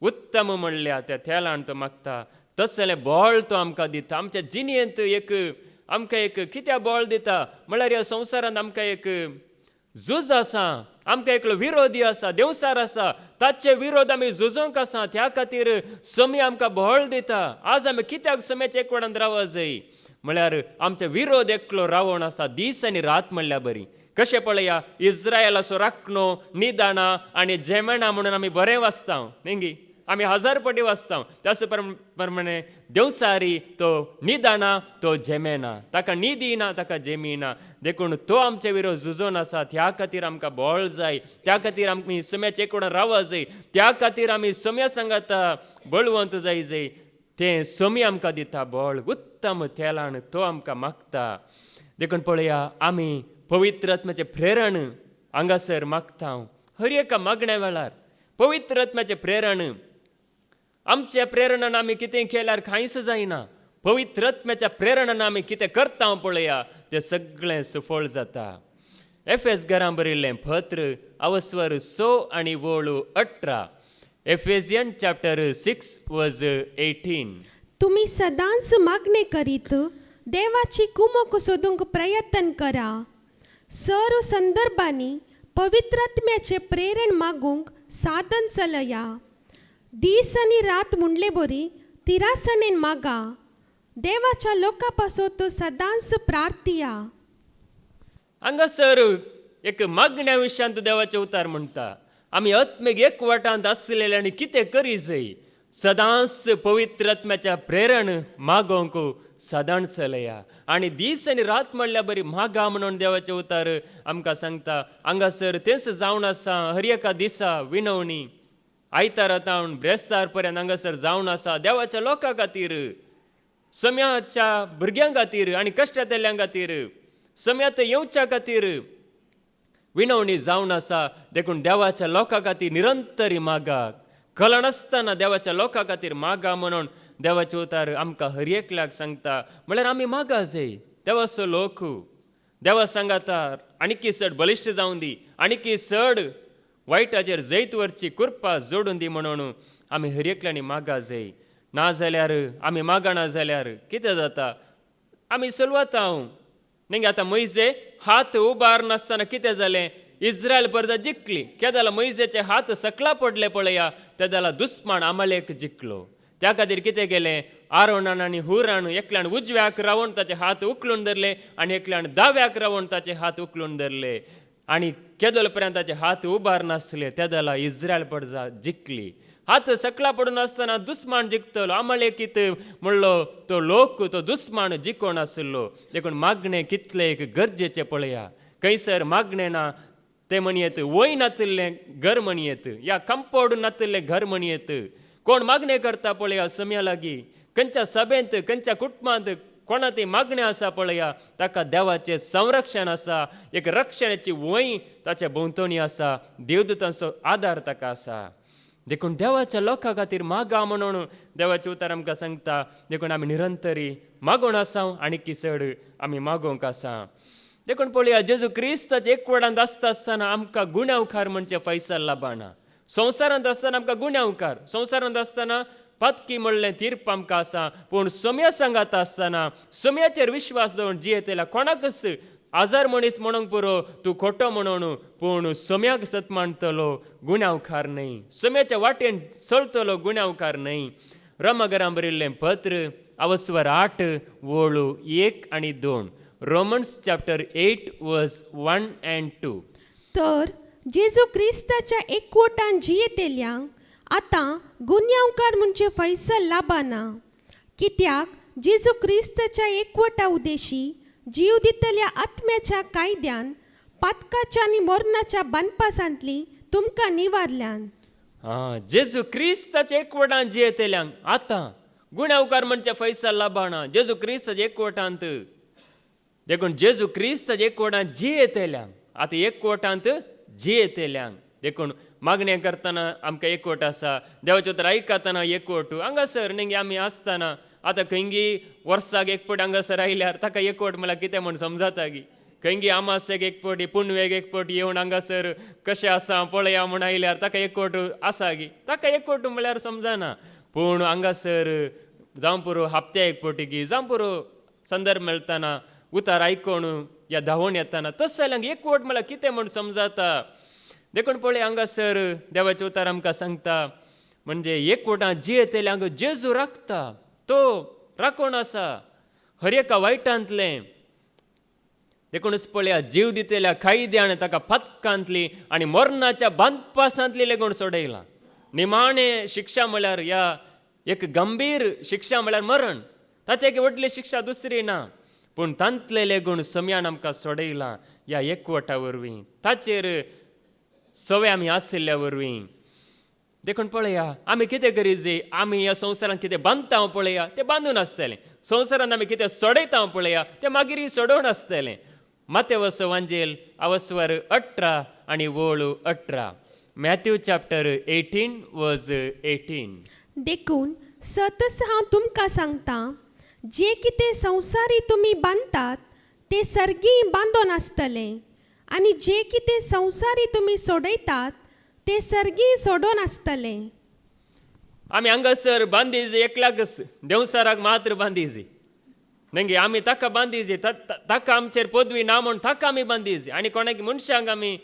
उत्तम म्हणल्या त्या तेलान तो मागता. तसलें बोळ तो आमकां दिता. आमच्या जिणेंत एक आमकां एक कित्याक बोळ दिता म्हळ्यार ह्या संवसारांत आमकां एक झूज आसा, आमकां एकलो विरोधी आसा, देवसार आसा. ताचे विरोध आमी झुजोंक आसा. त्या खातीर सोमी आमकां बोळ दिता. आज आमी कित्याक सोम्याच्या एकवटांत रावूं जाय म्हळ्यार आमचो विरोध एकलो रावण आसा दीस आनी रात म्हणल्यार बरी. कशें पळया, इस्रायलाचो राखणो, निदाना आनी जेमेना म्हणून आमी बरें वाचता न्ही, आमी 1000 पटी वाचता. त्याच प्रमाणे देवसारी तो निदाना, तो जेमेना, ताका न्हिदी ना, ताका जेमिना. देखून तो आमचे विरोध झुजोन आसा. त्या खातीर आमकां बोळ जाय. त्या खातीर आमी सोम्याचे एकवटांत रावूं जाय. त्या खातीर आमी सोम्या सांगाता बळवंत जाय. तें सोमी आमकां दिता बोळ, उत्तम तेलान तो आमकां मागता. देखून पळया, आमी पवित्र आत्म्याचें प्रेरण हांगासर मागता. हर एका मागण्या वेळार पवित्र आत्म्याचें प्रेरण. आमच्या प्रेरणान आमी कितें केल्यार कांयच जायना. पवित्र आत्म्याच्या प्रेरणान आमी कितें करता पळया, तें सगळें सफळ जाता. एफेस घरां बरयल्लें पत्र अवस्वर 6 आनी वोळू 18. एफेसियन चॅप्टर 6:18. तुम्ही सदांच मागणे करीत देवाची कुमक सोदूंक प्रयत्न करा. सर्व संदर्भांनी पवित्रात्म्याचे प्रेरण मागूंक साधन चलया. दीस आनी रात म्हणले बरी तिरासणेन मागा. देवाच्या लोकां पासत सदांच प्रार्थिया. हांगासर एक मागण्या विशयांत देवाचें उतार म्हणटा. आमी आत्मीक एकवटांत आसलेले आनी कितें करी जाय. सदांच पवित्र आत्म्याच्या प्रेरण मागोंक सदां चलया. आनी दीस आनी रात म्हणल्यार बरी मागा म्हणून देवाचें उतार आमकां सांगता. हांगासर तेंच जावन आसा. हर एका दिसा विनवणी आयतारातावन ब्रेस्तार पर्यंत हांगासर जावन आसा. देवाच्या लोकां खातीर, सोम्याच्या भुरग्यां खातीर आनी कश्टातल्यांक खातीर, सोम्यात येवच्या खातीर विनवणी जावन आसा. देखून देवाच्या लोकां खातीर निरंतरी मागा. कळनासतना देवाच्या लोकां खातीर मागा म्हणून देवाचे उतार आमकां हर एकल्याक सांगता. म्हळ्यार आमी मागा जाय. देवाचो लोक देवा सांगाता आनीकी चड बलिश्ट जावं दी, आनीकी चड वायटाचेर जैत वरची कृपा जोडून दी म्हणून आमी हर एकल्यांनी मागा जाय. ना जाल्यार आमी मागना जाल्यार कितें जाता, आमी चलवता न्ही. आतां मैजे हात उबार नासतना कितें जालें, इस्रायल परजा जिखली. क्या जाल्यार मैजेचे हात सकला पडले पळया, त्या जाल्यार दुस्मान आमालेक जिखलो. त्या खातीर कितें केलें, आरोनान आनी हुरान एकल्यान उजव्याक रावून ताचे हात उखलून धरले आनी एकल्यान दाव्याक रावून ताचे हात उखलून धरले आनी केदोल पर्यंत ताचे हात उबार नासले. त्या दला इस्रायल प्रजा जिखली. हात सकला पडून आसतना दुस्मान जिखतलो. अमलेकीत म्हणलो तो लोक तो दुस्मान जिखोन आसलो. देखून मागणे कितले एक गरजेचे पळया. खंयसर मागणे ना ते म्हणयेत वय नातिल्लें घर म्हणयेत या कंपाऊंड नातिल्लें घर म्हणयेत. कोण मागणे करता पळया सम्या लागीं खंयच्या सभेंत खंयच्या कुटुंबांत कोणा ती मागणी आसा पळया ताका देवाचें संरक्षण आसा. एक रक्षणाची वय ताच्या भोंवतणी आसा. देवदूतांचो आदार ताका आसा. देखून देवाच्या लोकां खातीर मागा म्हणून देवाचें उतर आमकां सांगता. देखून आमी निरंतरी मागून आसा आनी किसड आमी मागोवंक आसा. देखून पळया जेजू क्रिस्ताचे एकवटांत आसता आसतना आमकां गुण्यावकार म्हणचे फैसल लाभना. संवसारांत आसतना आमकां गुण्यावकार. संवसारांत आसतना पत्की म्हणलें तीर्प आमकां आसा. पूण सोम्या सांगात आसतना सोम्याचेर विश्वास दवरून जियेतल्या कोणाकच आजार मनीस म्हणूंक पुरो तूं खोटो म्हणून पूण सोम्याक सत मानतलो गुण्यावकार न्हय. सोम्याच्या वाटेन चलतलो गुण्यावकार न्हय. रोमागरां बरयल्लें पत्र अवस्वर 8 वळू 1 आनी 2. रोमन्स चॅप्टर 8 वर्स 1 and 2. तर जेजू क्रिस्ताच्या एकवटान जियेतेल्यांक आतां गुन्यांवकार म्हणजे फैसल लाभना. कित्याक जेजू क्रिस्ताच्या एकवटा उदेशी जीव दितल्या आत्म्याच्या कायद्यान पातकाच्या आनी मरणाच्या बांदपासांतली तुमकां निवारल्यान. जेजू क्रिस्ताच्या एकवटान जियेतेल्यांक आतां गुण्यावकार म्हणजे फैसल लाभना. जेजू क्रिस्ताच्या एकवटांत देखून जेजू क्रिस्ताच्या एकवटांत जियेतेल्यांक आतां एकवटांत जियेतेल्यांक देखून मागणें करतना आमकां एकवट आसा. देवाचें उतर आयकतना एकवट हांगासर न्ही आमी आसतना आतां खंयी वर्साक एकपट हांगासर आयल्यार ताका एकवट म्हळ्यार कितें म्हूण समजता गी. खंयी अमासेक एकपट पुनवेक एकपट येवन हांगासर कशें आसा पळया म्हूण आयल्यार ताका एकवट आसा गी. ताका एकवट म्हळ्यार समजना. पूण हांगासर जावं पुरो हप्त्या एकपटी जावं पुरो संदर्भ मेळटना उतार आयकोण या धांवून येतना तस जाल्यांक एकवट म्हळ्यार कितें म्हूण समजता. देखून पळय हांगासर देवाचें उतार आमकां सांगता म्हणजे एकवटांत जियेतेल्यांक जेजू राखता. तो राखोण आसा हर एका वायटांतलें. देखूनच पळया जीव दितेल्या कायद्यान ताका पथकांतली आनी मरणाच्या बांदपासांतली लेगून सोडयलां. निमाणें शिक्षा म्हळ्यार या एक गंभीर शिक्षा म्हळ्यार मरण. ताची एक व्हडली शिक्षा दुसरी ना. पूण तांतले लेगून सम्यान आमकां सोडयलां ह्या एकवटा वरवीं ताचेर सवय आमी आशिल्ल्या वरवीं. देखून पळया आमी कितें करीत जे आमी ह्या संवसारांत कितें बांदता पळया तें बांदून आसतलें. संवसारांत आमी कितें सोडयता पळया तें मागीर सोडोवन आसतलें. मातेवस वांजेल अवस्वर 18 आनी वळू 18. मॅथ्यू चॅप्टर 18 वर्स 18. देखून सतस हांव तुमकां सांगता जे कितें संवसारी तुमी बांदतात ते सर्गीय बांदोन आसतलें आनी जे कितें संवसारी तुमी सोडयतात ते सर्गीय सोडोन आसतलें. आमी हांगासर बांदीजे एकल्याकच देवसाराक मात्र बांदीजे न्ही. आमी ताका बांदीजे ताका आमचेर पदवी ना म्हूण ताका आमी बांदीजे आनी कोणाक मनशांक आमी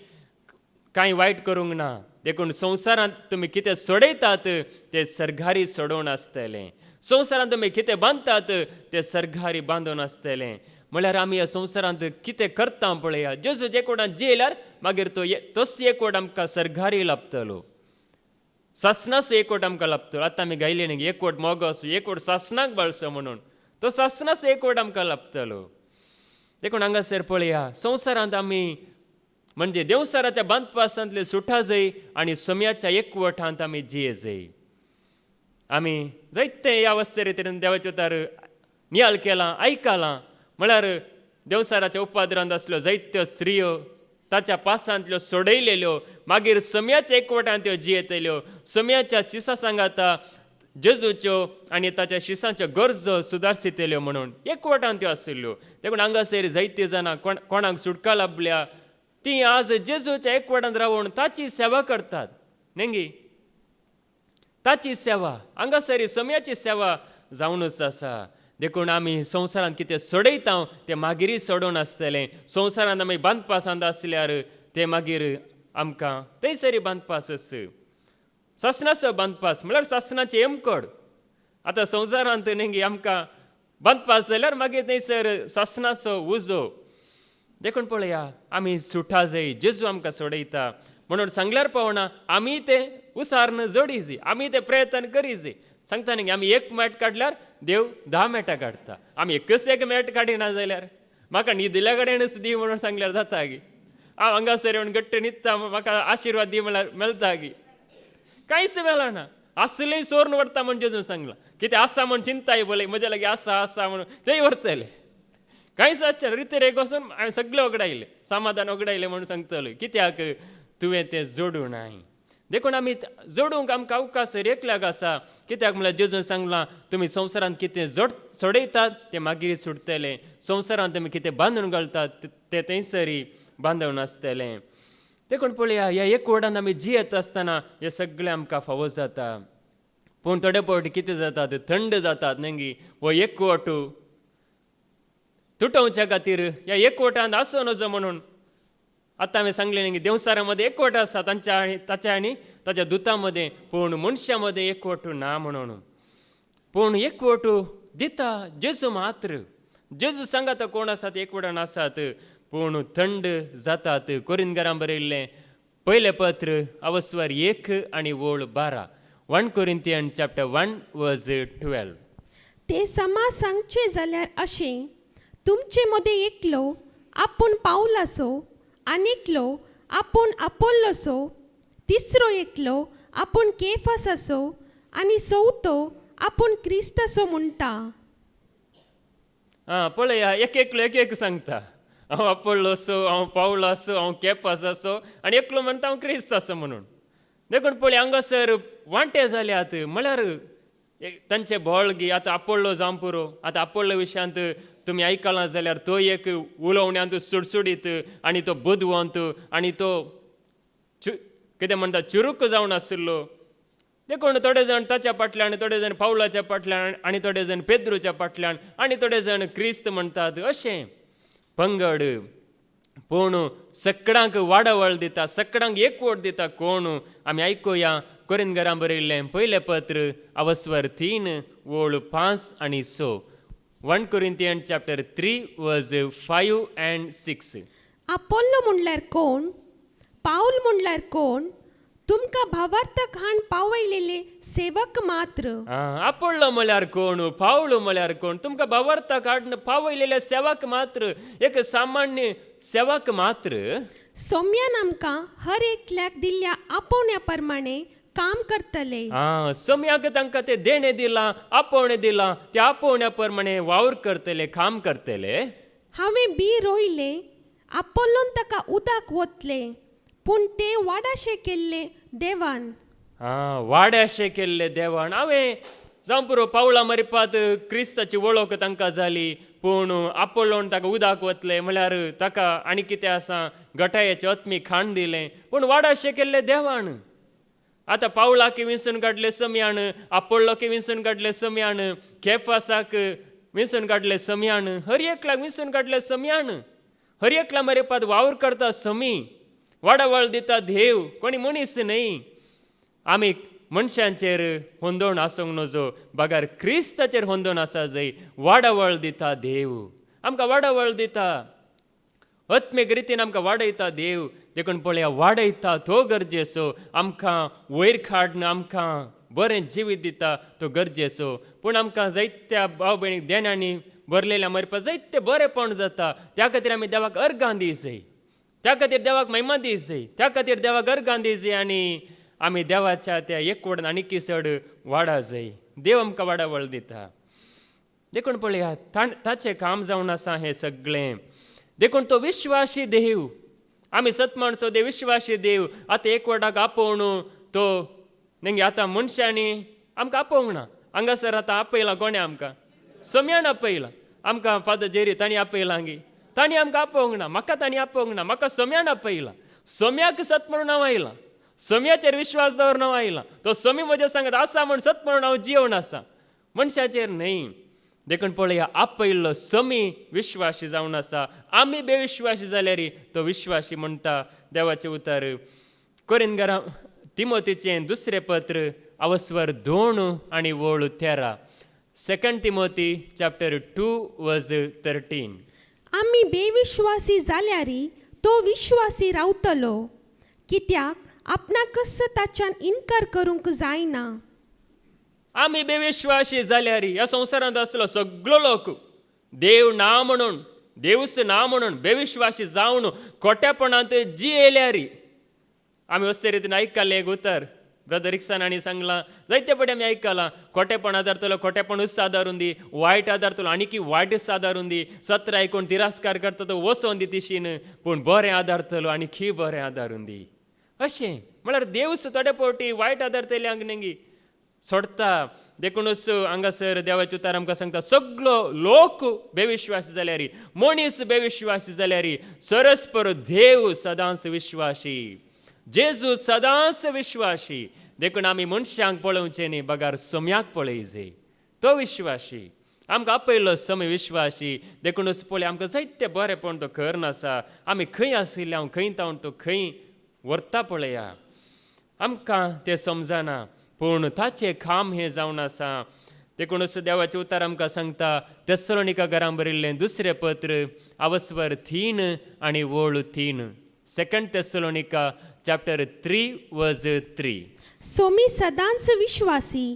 कांय वायट करूंक ना. देखून संवसारांत तुमी कितें सोडयतात ते सर्गारी सोडोवन आसतलें. संवसारांत तुमी कितें बांदतात ते सर्गारी बांदून आसतलें. म्हळ्यार आमी ह्या संवसारांत कितें करता पळया जेजूचे एकवटांत जियेल्यार मागीर तोच एकवट आमकां सर्गारी लाभतलो. सासनाचो एकवट आमकां लाभतलो. आतां आमी गायले न्ही एकवट मोगो असो एकवट सासनाक बळसो म्हणून तो सासनाचो एकवट आमकां लाभतलो. देखून हांगासर पळया संवसारांत आमी म्हणजे देवसाराच्या बांदपासांतले सुटा जाय आनी सोम्याच्या एकवटांत आमी जिये जाय. आमी जायते ह्या अवस्थेन देवाचे उतार नियाळ केलां आयकलां. म्हळ्यार देवसाराच्या उपाद्रांत आसल्यो जायत्यो स्त्रियो ताच्या पासांतल्यो सोडयलेल्यो मागीर सोम्याच्या एकवटांत त्यो जियेतल्यो. सोम्याच्या शिसा सांगाता जेजूच्यो आनी ताच्या शिसांच्यो गरजो सुदारसितल्यो म्हणून एकवटांत त्यो आशिल्ल्यो. देखून हांगासर जायतीं जाणां कोणाक सुटका लाभल्या तीं आज जेजूच्या एकवटांत रावून ताची सेवा करतात न्ही. ताची सेवा हांगासर सोम्याची सेवा जावनूच आसा. देखून आमी संवसारांत कितें सोडयता तें मागीर सोडोवन आसतलें. संवसारांत आमी बांदपासांत आसल्यार ते मागीर आमकां थंयसरी बांदपास सासनाचो बांदपास म्हळ्यार सासनाचें एमकड. आतां संवसारांत नेंगी आमकां बांदपास जाल्यार मागीर थंयसर सासणाचो उजो देखून पळया आमी सुटा जाय जेजू आमकां सोडयता म्हणून सांगल्यार पावना आमी ते उसारन जोडी जाय आमी ते प्रयत्न करी जाय सांगता न्ही आमी एक मेट काडल्यार देव 10 मेटां काडटा आमी एकच एक मेट काडिना जाल्यार म्हाका न्हिदल्या कडेनच दी म्हणून सांगल्यार जाता गी हांव हांगासर येवन घट्ट न्हिदता म्हाका आशिर्वाद दी म्हळ्यार मेळटा गी कांयच मेळना आसलें सोरून व्हरता म्हण जेजून सांगलां कितें आसा म्हण चिंताय बोले म्हज्या लागीं आसा म्हणून थंय व्हरतले कांयच आसचें रितीरेक वचून हांवें सगळें वगडायलें समाधान वगडायलें म्हणून सांगतलो कित्याक तुवें तें जोडूं नाय देखून आमी जोडूंक आमकां अवकाश एकल्याक आसा कित्याक म्हळ्यार जेजून सांगलां तुमी संवसारांत कितें सोडयतात तें मागीर सुटतलें संवसारांत तुमी कितें बांदून घालतात तें थंयसरी बांदून आसतलें देखून पळया ह्या एक वडान आमी जियेत आसतना हें सगळें आमकां फावो जाता पूण थोडे फावटी कितें जातात थंड जातात न्ही वो एकवट तुटोवच्या खातीर ह्या एकवटांत आसूं नजो म्हणून आतां हांवें सांगलें न्ही देवसारा मदें एकवट आसा ताच्या आनी ताच्या दुतां मदें पूण मनशां मदें एकवट ना म्हणून पूण एकवट दिता जेजू मात्र जेजू सांगात कोण आसात एकवटान आसात पूण थंड जातात कोरिंथीकारांक बरयल्लें पयलें पत्र अवस्वर 1 आनी वोळ 12 1 Corinthians chapter 1 verse 12 ते समा सांगचे जाल्यार अशें तुमचे मदें एकलो आपूण पावलासो आनीकलो आपूण अपोल्लोसो तिसरो एकलो आपूण केफासाचो आनी चवथो आपूण क्रिस्ताचो म्हणटा पळया एकलो एक सांगता हांव अपोल्लोसो हांव पावलासो हांव केफासाचो आनी एकलो म्हणटा हांव क्रिस्ताचो म्हणून देखून पळय हांगासर वांटे जाल्यात म्हळ्यार तांचे बोळगी आतां अपोल्लो जावं पुरो आतां अपोल्लो विशयांत तुमी आयकलां जाल्यार तो एक उलोवण्यांत सुडसुडीत आनी तो बुदवंत आनी तो कितें म्हणटा चुरूक जावन आशिल्लो देखून थोडे जाण ताच्या फाटल्यान थोडे जाण पावलाच्या फाटल्यान आनी थोडे जाण पेद्रूच्या फाटल्यान आनी थोडे जाण क्रिस्त म्हणटात अशें पंगड पूण सगळ्यांक वाडवळ दिता सगळ्यांक एकवट दिता कोण आमी आयकुया कोरिंथीकारांक बरयल्लें पयलें पत्र अवस्वर 3 वोळ 5 आनी 6 1 Corinthians chapter 3 verse 5 and 6 Apollo म्हणल्यार कोण पाऊल म्हणल्यार कोण तुमकां भावार्थक हाण पावयलेले सेवक मात्र अपोल्लो म्हळ्यार कोण पाऊल म्हळ्यार कोण तुमकां भावार्थक हाड पावयलेले सेवक मात्र एक सामान्य सेवक मात्र सोम्यान आमकां हर एकल्याक दिल्ल्या आपोवण्या प्रमाणे काम करतले सोम्याक तांकां ते देणे दिला आपोवणे दिला त्या आपोवण्या प्रमाणे वावर करतले काम करतले हांवें बी रोयले आपोल्लोन ताका उदक ओतले पूण ते वाडाशे केल्ले देवान वाड्याशे केल्ले देवान हांवें जावं पुरो पावला मरिपात क्रिस्ताची वळख तांकां जाली पूण आपोल्लोन ताका उदक वतले म्हळ्यार ताका आनी कितें आसा गटायाचे आत्मी खाण दिलें पूण वाडाशे केल्ले देवान आतां पावलाक विंसून काडले समयान आपोल्लोक विंसून काडले समयान केफासाक विंसून काडले समयान हर एकल्याक विंसून काडले समयान हर एकल्या मरेपात वावर करता समी वाडवळ दिता देव कोणी मनीस न्ही आमी मनशांचेर होंदोण आसूंक नजो बागार क्रिस्ताचेर होंदोण आसा जंय वाडवळ दिता देव आमकां वाडवळ दिता आत्मीक रितीन आमकां वाडयता देव देखून पळया वाडयता तो गरजेचो आमकां वयर काडन आमकां बरें जिवीत दिता तो गरजेचो पूण आमकां जायत्या भाव भयणीक देण्यांनी भरलेल्या मरपा जायतें बरेंपण जाता त्या खातीर आमी देवाक अर्गां दी जाय त्या खातीर देवाक महिमा दी जाय त्या खातीर देवाक अर्गां दी जाय आनी आमी देवाच्या त्या एकवटान आनीक चड वाडा जाय देव आमकां वाडवळ दिता देखून पळया ताचें काम जावन आसा हें सगळें देखून तो विश्वासी देव आमी सतमाणचो देव विश्वासी देव आतां एकवटाक आपोवण तो नेंगे आतां मनशांनी आमकां आपोवंक ना हांगासर आतां आपयलां कोणें आमकां सम्यान आपयलां आमकां फादर जेरी तांणी आपयलां गी तांणी आमकां आपोवंक ना म्हाका तांणी आपोवंक ना म्हाका सम्यान आपयलां सम्याक सत म्हणून हांव आयलां सम्याचेर विश्वास दवरून हांव आयलां तो समी म्हज्या सांगत आसा म्हण सत म्हणून हांव जियोवन आसा मनशाचेर न्हय देखून पळया आपयल्लो समी विश्वासी जावन आसा आमी बेविश्वासी जाल्यार तो विश्वासी म्हणटा देवाचें उतर कोरिंथीकारांक तिमोथीचें दुसरें पत्र अवस्वर 2 आनी वोळ 13 2 Timothy chapter 2 verse 13. आम्ही बेविश्वासी जाल्यारी तो विश्वासी रावतलो, कित्याक आपणाकच ताच्यान इन्कार करूंक जायना. आम्ही बेविश्वासी जाल्यारी ह्या संवसारांत आसलो सगळो लोक देव ना म्हणून देवच ना म्हणून बेविश्वासी जावन खोट्यापणांत जी येयल्यारी. आमी अशे रीतीन आयकल्लें एक उतर ब्रदर रिक्सानांनी सांगलां, जायते फावटी आमी आयकलां खोटेपण आदारतलो खोटेपणूच सादारून दी, वायट आदारतलो आनीक वायटच सादारून दी, सत्र आयकून तिरस्कार करता तो वसोन दी तिशीन, पूण बरें आदारतलो आनीक बरें आदारून दी. अशें म्हळ्यार देवच थोडे फावटी वायट आदारतल्यांक नेंगी सोडता. देखूनच हांगासर देवाचे उतार आमकां सांगता, सगळो लोक बेविश्वासी जाल्यारी, मनीस बेविश्वासी जाल्यारी, सरस्पर देव सदांच विश्वासी, जेजू सदांच विश्वासी. देखून आमी मनशांक पळोवचें न्ही, बगार सोम्याक पळयचे, तो विश्वासी. आमकां आपयलो समय विश्वासी. देखूनच पळय आमकां जायते बरेपण तो करन आसा. आमी खंय आशिल्ले हांव खंय तावन तो खंय व्हरता पळया. आमकां तें समजना, पूण ताचें काम हें जावन आसा. देखूनच देवाचें उतार आमकां सांगता, तेसलोनिका घरांत बरयल्लें दुसरें पत्र आवस्वर 3 आनी वोळ 3. 2 Thessalonica chapter 3 verse 3. सोमी सदांच विश्वासी,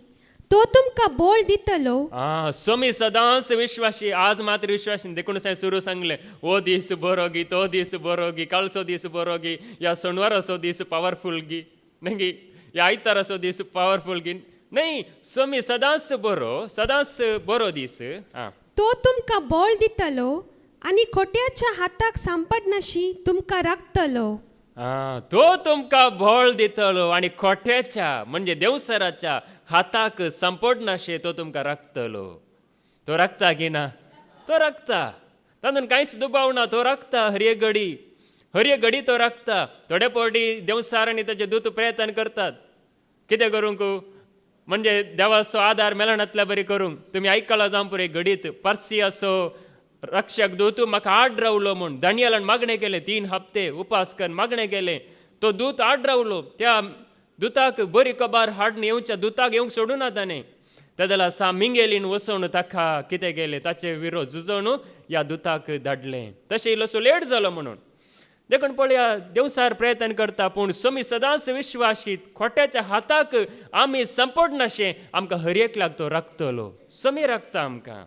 तो तुमकां बोळ दितलो. सोमी सदांच विश्वासी, आज मात्र विश्वासी. देखून सुरू सांगले, ओ दीस बरो गी, तो दीस बरो गी, कालचो दीस बरो गी, या सोनवार असो दीस पॉवरफुल गी नाही, या आयतार असो दीस पॉवरफुल गी नाही. सोमी सदांच बरो दीस. तो तुमकां बोळ दितलो आनी खोट्याच्या हाताक सांपडनाशी तुमकां राखतलो. तो तुमकां बोळ दितलो आनी खोट्याच्या म्हणजे देवसराच्या हाताक संपडनाशे तो तुमकां राखतलो. तो राखता की ना? तो राखता. तातूंत कांयच दुबाव ना. तो राखता हर एक घडी तो राखता. थोडे फावटी देवसार आनी ताचे दूत प्रयत्न करतात कितें करूंक, म्हणजे देवाचो आदार मेलनांतल्या बरी करूंक. तुमी आयकलां जावं पुरे घडीत पर्सी असो रक्षक दूत म्हाका आड रावलो म्हूण दानियेलान मागणें केलें. 3 हप्ते उपास करून मागणें केलें. तो दूत आड रावलो. त्या दुताक बरी कबार हाडून येवच्या दुताक येवंक सोडूना ताणें. तेदला मिंगेलीन वचोवन ताका कितें केलें, ताचे विरोध झुजोवन ह्या दुताक धाडलें. तशें इल्लोसो लेट जालो म्हणून. देखून पळया, देवसार प्रयत्न करता, पूण सोमी सदांच विश्वासीत. खोट्याच्या हाताक आमी संपडनाशें आमकां हर एकल्याक तो राखतलो. सोमी राखता आमकां.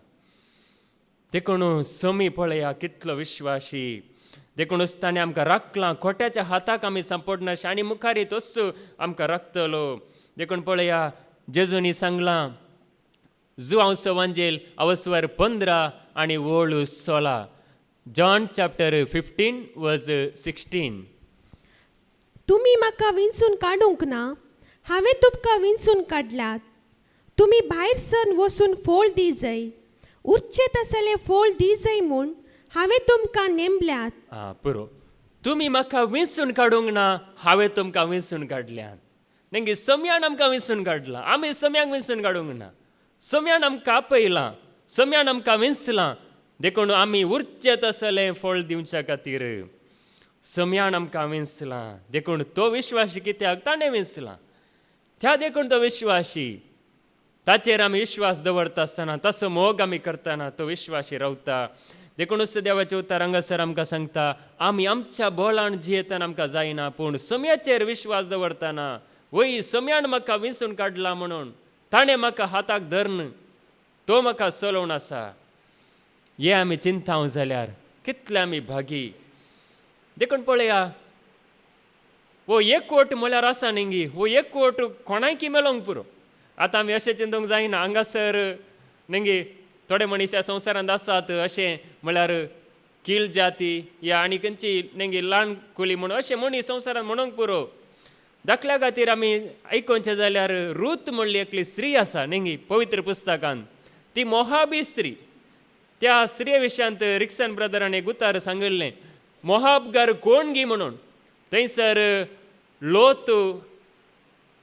देखून सोमी पळया कितलो विश्वासी. देखूनच ताणें आमकां राखलां. खोट्याच्या हाताक आमी संपडनाशें आनी मुखारी तोच आमकां राखतलो. देखून पळया, जेजूनी सांगलां जुआंवचो वांजेल आवस्वर 15 आनी वोळ 16. जॉन चॅप्टर 15 वर्स 16. तुमी म्हाका विंचून काडूंक ना, हांवें तुमकां विंचून काडल्यात. तुमी भायर सर वचून फोळ दी जाय. उरचे तसले फोळ दी जाय म्हूण हांवें तुमकां नेमल्यात. पुरो. तुमी म्हाका विंचून काडूंक ना, हांवें तुमकां विंचून काडल्यात. नेंगी सम्यान आमकां विंचून काडलां. आमी सम्याक विंचून काडूंक ना. सम्यान आमकां आपयलां, सम्यान आमकां विंचलां. देखून आमी उरचे तसलें फळ दिवच्या खातीर सम्यान आमकां विंचलां. देखून तो विश्वासी कित्याक ताणें विंचलां. त्या देखून तो विश्वासी, ताचेर आमी विश्वास दवरता आसतना, तसो मोग आमी करतना तो विश्वासी रावता. देखूनच देवाचें उतार हांगासर आमकां सांगता, आमी आमच्या बोलान जियेतना आमकां जायना, पूण सम्याचेर विश्वास दवरतना, वय सम्यान म्हाका विंचून काडला म्हणून, ताणें म्हाका हाताक धरन, तो म्हाका चलोवन आसा, हे आमी चिंताव जाल्यार कितले आमी भागी. देखून पळया, वो एकवट म्हळ्यार आसा न्ही, वो एकवट कोणायकी मेळोंक पुरो. आतां आमी अशें चिंतूंक जायना हांगासर न्ही थोडे मनीस ह्या संवसारांत आसात अशें म्हळ्यार कील जाती या आनी खंयची न्ही ल्हान कुली म्हणून अशें मनीस संवसारांत म्हणूंक पुरो. दाखल्या खातीर आमी आयकोवचें जाल्यार रूत म्हणली एकली स्त्री आसा न्ही पवित्र पुस्तकांत, ती मोहाबी स्त्री. त्या स्त्रिये विशयांत रिक्सन ब्रदरान एक उतार सांगिल्लें, मोहाबगार कोण गी म्हणून. थंयसर लोत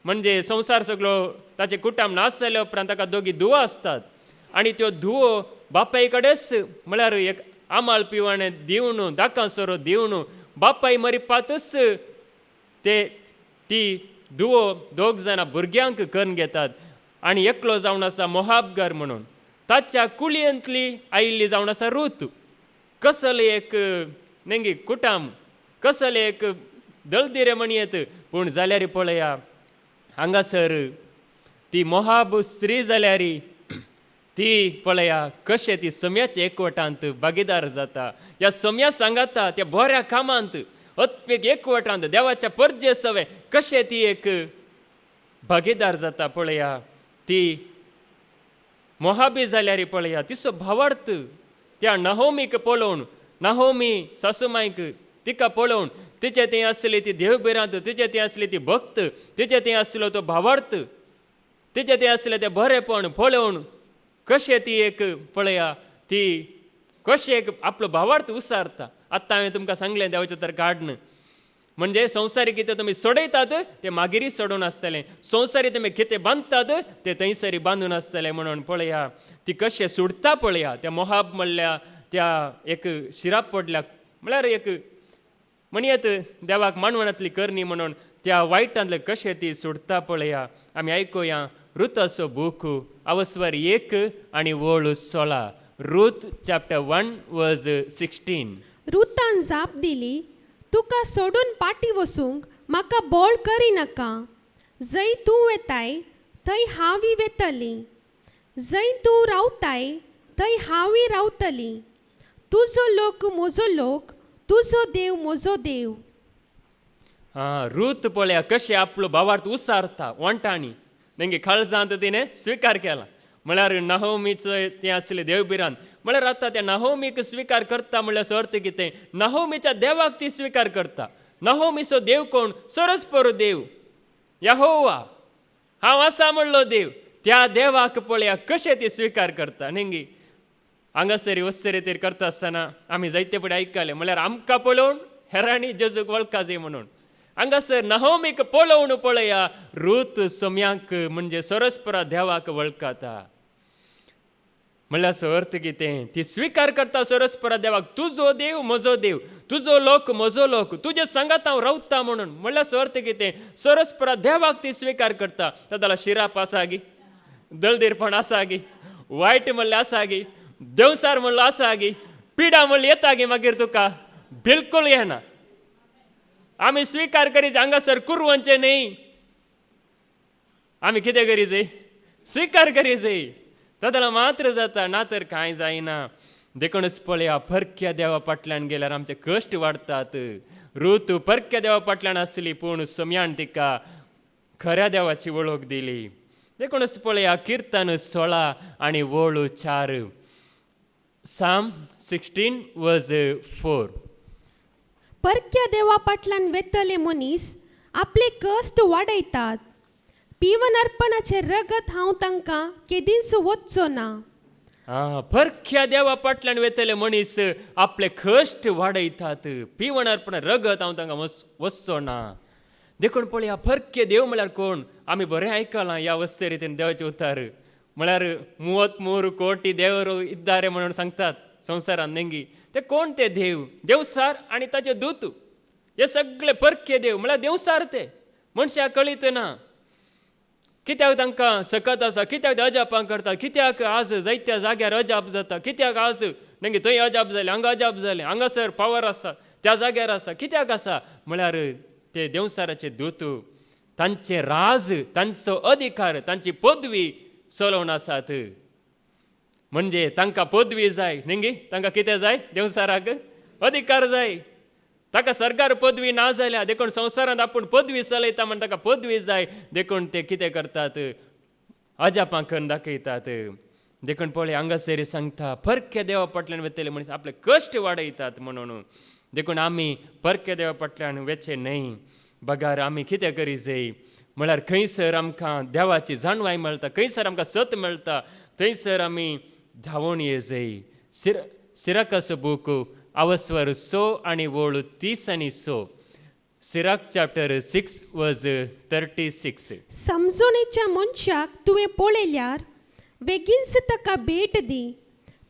म्हणजे संवसार सगळो ताचे कुटुंब नाश जाल्या उपरांत ताका दोगी धुवो आसतात आनी त्यो धुवो बापाय कडेच म्हळ्यार एक आमाळ पिवाणें दिवन दाकां सोरो दिवन बापाय मरिपातच ती धुवो दोग जाणां भुरग्यांक करून घेतात आनी एकलो जावन आसा मोहाबगार म्हणून. ताच्या कुळयेंतली आयिल्ली जावन आसा रूत. कसले एक नेंगी कुटाम, कसले एक दळदिरे म्हणयेत. पूण जाल्यार पळया हांगासर ती मोहाब स्त्री जाल्यार ती पळया कशें ती सम्याच्या एकवटांत भागीदार जाता. ह्या सम्या सांगाता त्या बऱ्या कामांत अत्वेक एकवटांत देवाच्या परजे सवे कशें ती एक भागीदार जाता. पळया ती मोहाबी जाल्यार पळया तिचो भावार्थ त्या नहोमीक पळोवन, नहोमी सासूमायक तिका पळोवन तिचे तें आसली ती देवबिरांत, तिचे तें आसली ती भक्त, तिचे तें आसलो तो भावार्थ, तिचे तें आसलें तें बरेपण पळोवन कशें ती एक पळया ती कशें एक आपलो भावार्थ उसारता. आत्तां हांवें तुमकां सांगलें देवाचें तर काडन म्हणजे संवसारी कितें तुमी सोडयतात तें मागिरी सोडून आसतलें, संवसारी तुमी कितें बांदतात तें थंयसरी बांदून आसतलें. म्हणून पळया ती कशें सुडटा. पळया त्या मोहाब म्हणल्या त्या एक शिराप पडल्या म्हळ्यार एक म्हणयेत देवाक मानवणांतली करणी म्हणून त्या वायटांतले कशें ती सुडटा. पळया आमी आयकुया रुताचो बूक अवस्वर 1 आनी वोळ 16. रूथ चॅप्टर 1 वर्स 16. रुतान जाप दिली, तुका सोडून पाटी वसूंक म्हाका बोळ करिनाका. जंय तूं वेताय थंय हांवी वेतली, जंय तूं रावताय थंय हांवी रावतली. तुजो लोक म्हजो लोक, तुजो देव म्हजो देव. रूथ पळया कशें आपलो भावार्थ उसारता वंटाणी. नेंगे काळजांत तिणें स्विकार केला. म्हळ्यार नहोमीचं तें आसलें देवबिरांत. म्हळ्यार आतां त्या नहोमीक स्विकार करता म्हणल्यार अर्थ कितें? नहोमीच्या देवाक ती स्विकार करता. नहोमीचो देव कोण? सरस्पर देव यहोवा, हांव आसा म्हणलो देव. त्या देवाक पळया कशें ती स्विकार करता. नेंगी हांगासरी वचसरी तरी करता आसतना आमी जायते फुडें आयकले म्हळ्यार आमकां पळोवन हेरांनी जेजूक वळखाजे म्हणून. हांगासर नहोमीक पळोवन पळया रूथ सम्यांक म्हणजे सरस्परा देवाक वळखता. म्हणल्यार अर्थ कितें? ती स्विकार करता सरस्परा देवाक, तुजो देव म्हजो देव, तुजो लोक म्हजो लोक, तुजे सांगात हांव रावता म्हणून. म्हणल्यार अर्थ कितें? सरस्परा देवाक ती स्विकार करता. ताका शिराप आसा गी, दळदिरपण आसा गी, वायट म्हणलें आसा गी, देवसार म्हणलो आसा गी, पिडा म्हणली येता गी मागीर तुका बिलकुल येना. आमी स्विकार करीत हांगासर कुरवंचे न्ही, आमी कितें करी जाय? स्विकार करी जाय. ताका मात्र जाता, ना तर कांय जायना. देखूनच पळया परक्या देवा फाटल्यान गेल्यार आमचे कश्ट वाडटात. रूथ परक्या देवा फाटल्यान आसली पूण सम्यान तिका खऱ्या देवाची वळख दिली. देखूनच पळया किर्तन 16 आनी वोळ 4. Psalm 16 verse 4. परक्या देवा फाटल्यान वेतले मनीस आपले कश्ट वाडयतात. पिवन अर्पणाचे रगत हांव तांकां केदींच वचचो ना. परक्या देवा फाटल्यान वेतले मनीस आपले कश्ट वाडयतात. पिवण अर्पण रगत हांव तांकां वचचो ना. देखून पळया परके देव म्हळ्यार कोण? आमी बरें आयकलां ह्या वस्ते रितीन देवाचे उतार. म्हळ्यार 33 कोटी देव इद्दारे म्हणून सांगतात संवसारान नेंगी. ते कोण ते देव? देवसार आनी ताचे दूत हे सगळे परके देव म्हळ्यार देवसार. ते मनशाक कळीत ना कित्याक तांकां सकत आसा, कित्याक अजापां करतात, कित्याक आज जायत्या जाग्यार अजाप जाता, कित्याक आज नेंगे थंय अजाप जालें, हांगा अजाप जालें, हांगासर पावर आसा, त्या जाग्यार आसा, कित्याक आसा? म्हळ्यार ते देवसाराचे दूत तांचे राज, तांचो अधिकार, तांची पदवी चलोवन आसात. म्हणजे तांकां पदवी जाय नेंगी, तांकां कितें जाय? देवसाराक अधिकार जाय. ताका सरकार पदवी ना जाल्या देखून संवसारांत आपूण पदवी चलयता म्हण ताका पदवी जाय. देखून ते कितें करतात? अजापां करून दाखयतात. देखून पळय हांगासरी सांगता परके देवा फाटल्यान वेतले मनीस आपले कश्ट वाडयतात म्हणून. देखून आमी परके देवा फाटल्यान वेचे न्हय. बगार आमी कितें करी जाय? म्हळ्यार खंयसर आमकां देवाची जाणवाय मेळटा, खंयसर आमकां सत मेळटा, थंयसर आमी धांवून ये जाय. सिराकाचो बूक अवस्वर 6 आनी वोळ 30 आनी 6. सिराक चॅप्टर 6 वर्स 36. समजणेच्या मनशाक तुवें पळयल्यार बेगीनच ताका भेट दी.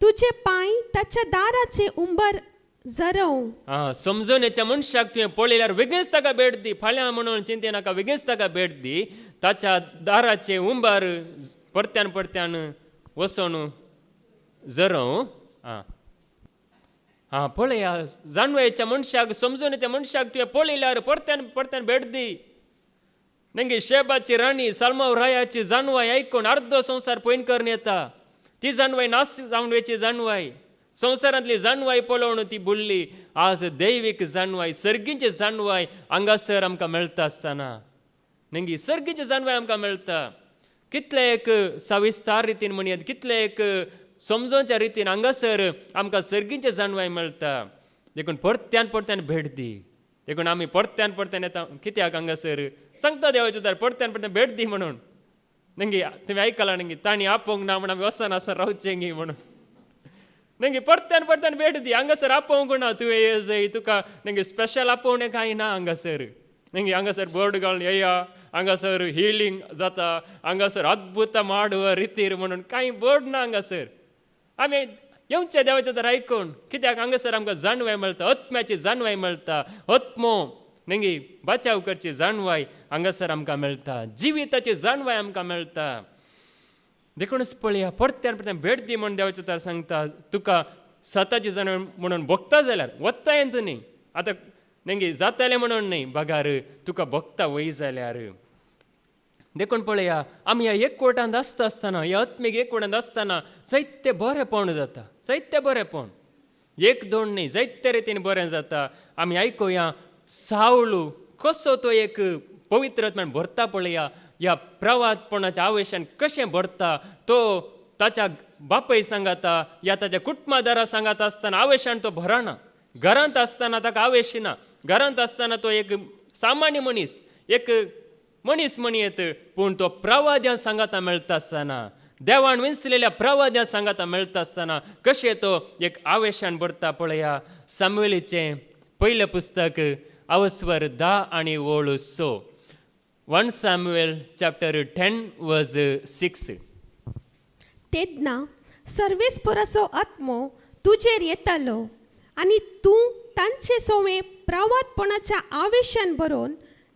तुजे पांय ताच्या दाराचे उंबर जरव. समजणेच्या मनशाक तुवें पळयल्यार बेगीनच ताका भेट दी. फाल्यां म्हणून चिंते नाका, बेगीनच ताका भेट दी. ताच्या दाराचे उंबर परत्यान वचून जरो हां पळया जाणवायच्या मनशाक समजून मनशाक तुवें पळयल्यार परत्यान परत्यान भेट दी नंगे शेबाची राणी सलमाव रायाची जाणवाय ऐकून अर्धो संसार पयन करून येता ती जाणवाय नास जाणवायची जाणवाय संवसारांतली जाणवाय पळोवन ती बुडली आज दैवीक जाणवाय सर्गीची जाणवाय हांगासर आमकां मेळटा आसतना नंगी सर्गीची जाणवाय आमकां मेळटा कितले एक सविस्तार रितीन म्हणयात कितले एक समजोवच्या रितीन हांगासर आमकां सर्गीचे जाणवाय मेळटा देखून परत्यान परत्यान भेट दी देखून आमी परत्यान परत्यान येता कित्याक हांगासर सांगता देवाचे दार परत्यान परत्यान भेट दी म्हणून नंगी तुमी आयकलां नंगी ताणी आपोवंक ना म्हण आमी वसन आसन रावचें गी म्हणून नंगी परत्यान परत्यान भेट दी हांगासर आपोवंक ना तुवें ये जय तुका नंगी स्पेशल आपोवणें कांय ना हांगासर नंगी हांगासर बोर्ड घालून येया हांगासर हिलींग जाता हांगासर अद्भुत माडव रितीर म्हणून कांय बोर्ड ना हांगासर आमी येवचे देवाचे तर आयकून कित्याक हांगासर आमकां जाणवाय मेळटा आत्म्याची जाणवाय मेळटा आत्मो नंगी बचाव करची जाणवाय हांगासर आमकां मेळटा जिविताची जाणवाय आमकां मेळटा देखूनच पळया परत्यान परत्यान भेट दी म्हण देवाचे तर सांगता तुका स्वताची जाणवाय म्हणून भोगता जाल्यार वत्ता येता न्ही आतां नंगी जातालें म्हणून न्ही बगार तुका भोगता वय जाल्यार देखून पळया आमी ह्या एकवटांत आसता आसतना ह्या आत्मीक एकवटांत आसतना जायते बरेंपण जाता जायते बरेंपण एक दोन न्ही जायते रितीन बरें जाता आमी आयकुया सावळू कसो तो एक पवित्र आत्म्यान भरता पळया ह्या प्रवादपणाच्या आवेशान कशें भरता तो ताच्या बापय सांगाता या ताच्या कुटुंबादारा सांगात आसतना आवेशान तो भरना घरांत आसतना ताका आवेश ना घरांत आसतना तो एक सामान्य मनीस एक मनीस म्हणयत पूण तो प्रवाद्यां सांगाता मेळटा आसतना देवान विंचलेल्या प्रवाद्यां सांगाता मेळटा आसतना कशें तो एक आवेशान भरता पळया सामुएलीचें पयलें पुस्तक अवस्वर 10 आनी ओळ 6 1 Samuel chapter 10 verse 6 तेदना सर्वेस्पराचो आत्मो तुजेर येतालो आनी तूं तांचे सोवे प्रवादपणाच्या आवेशान बरोवन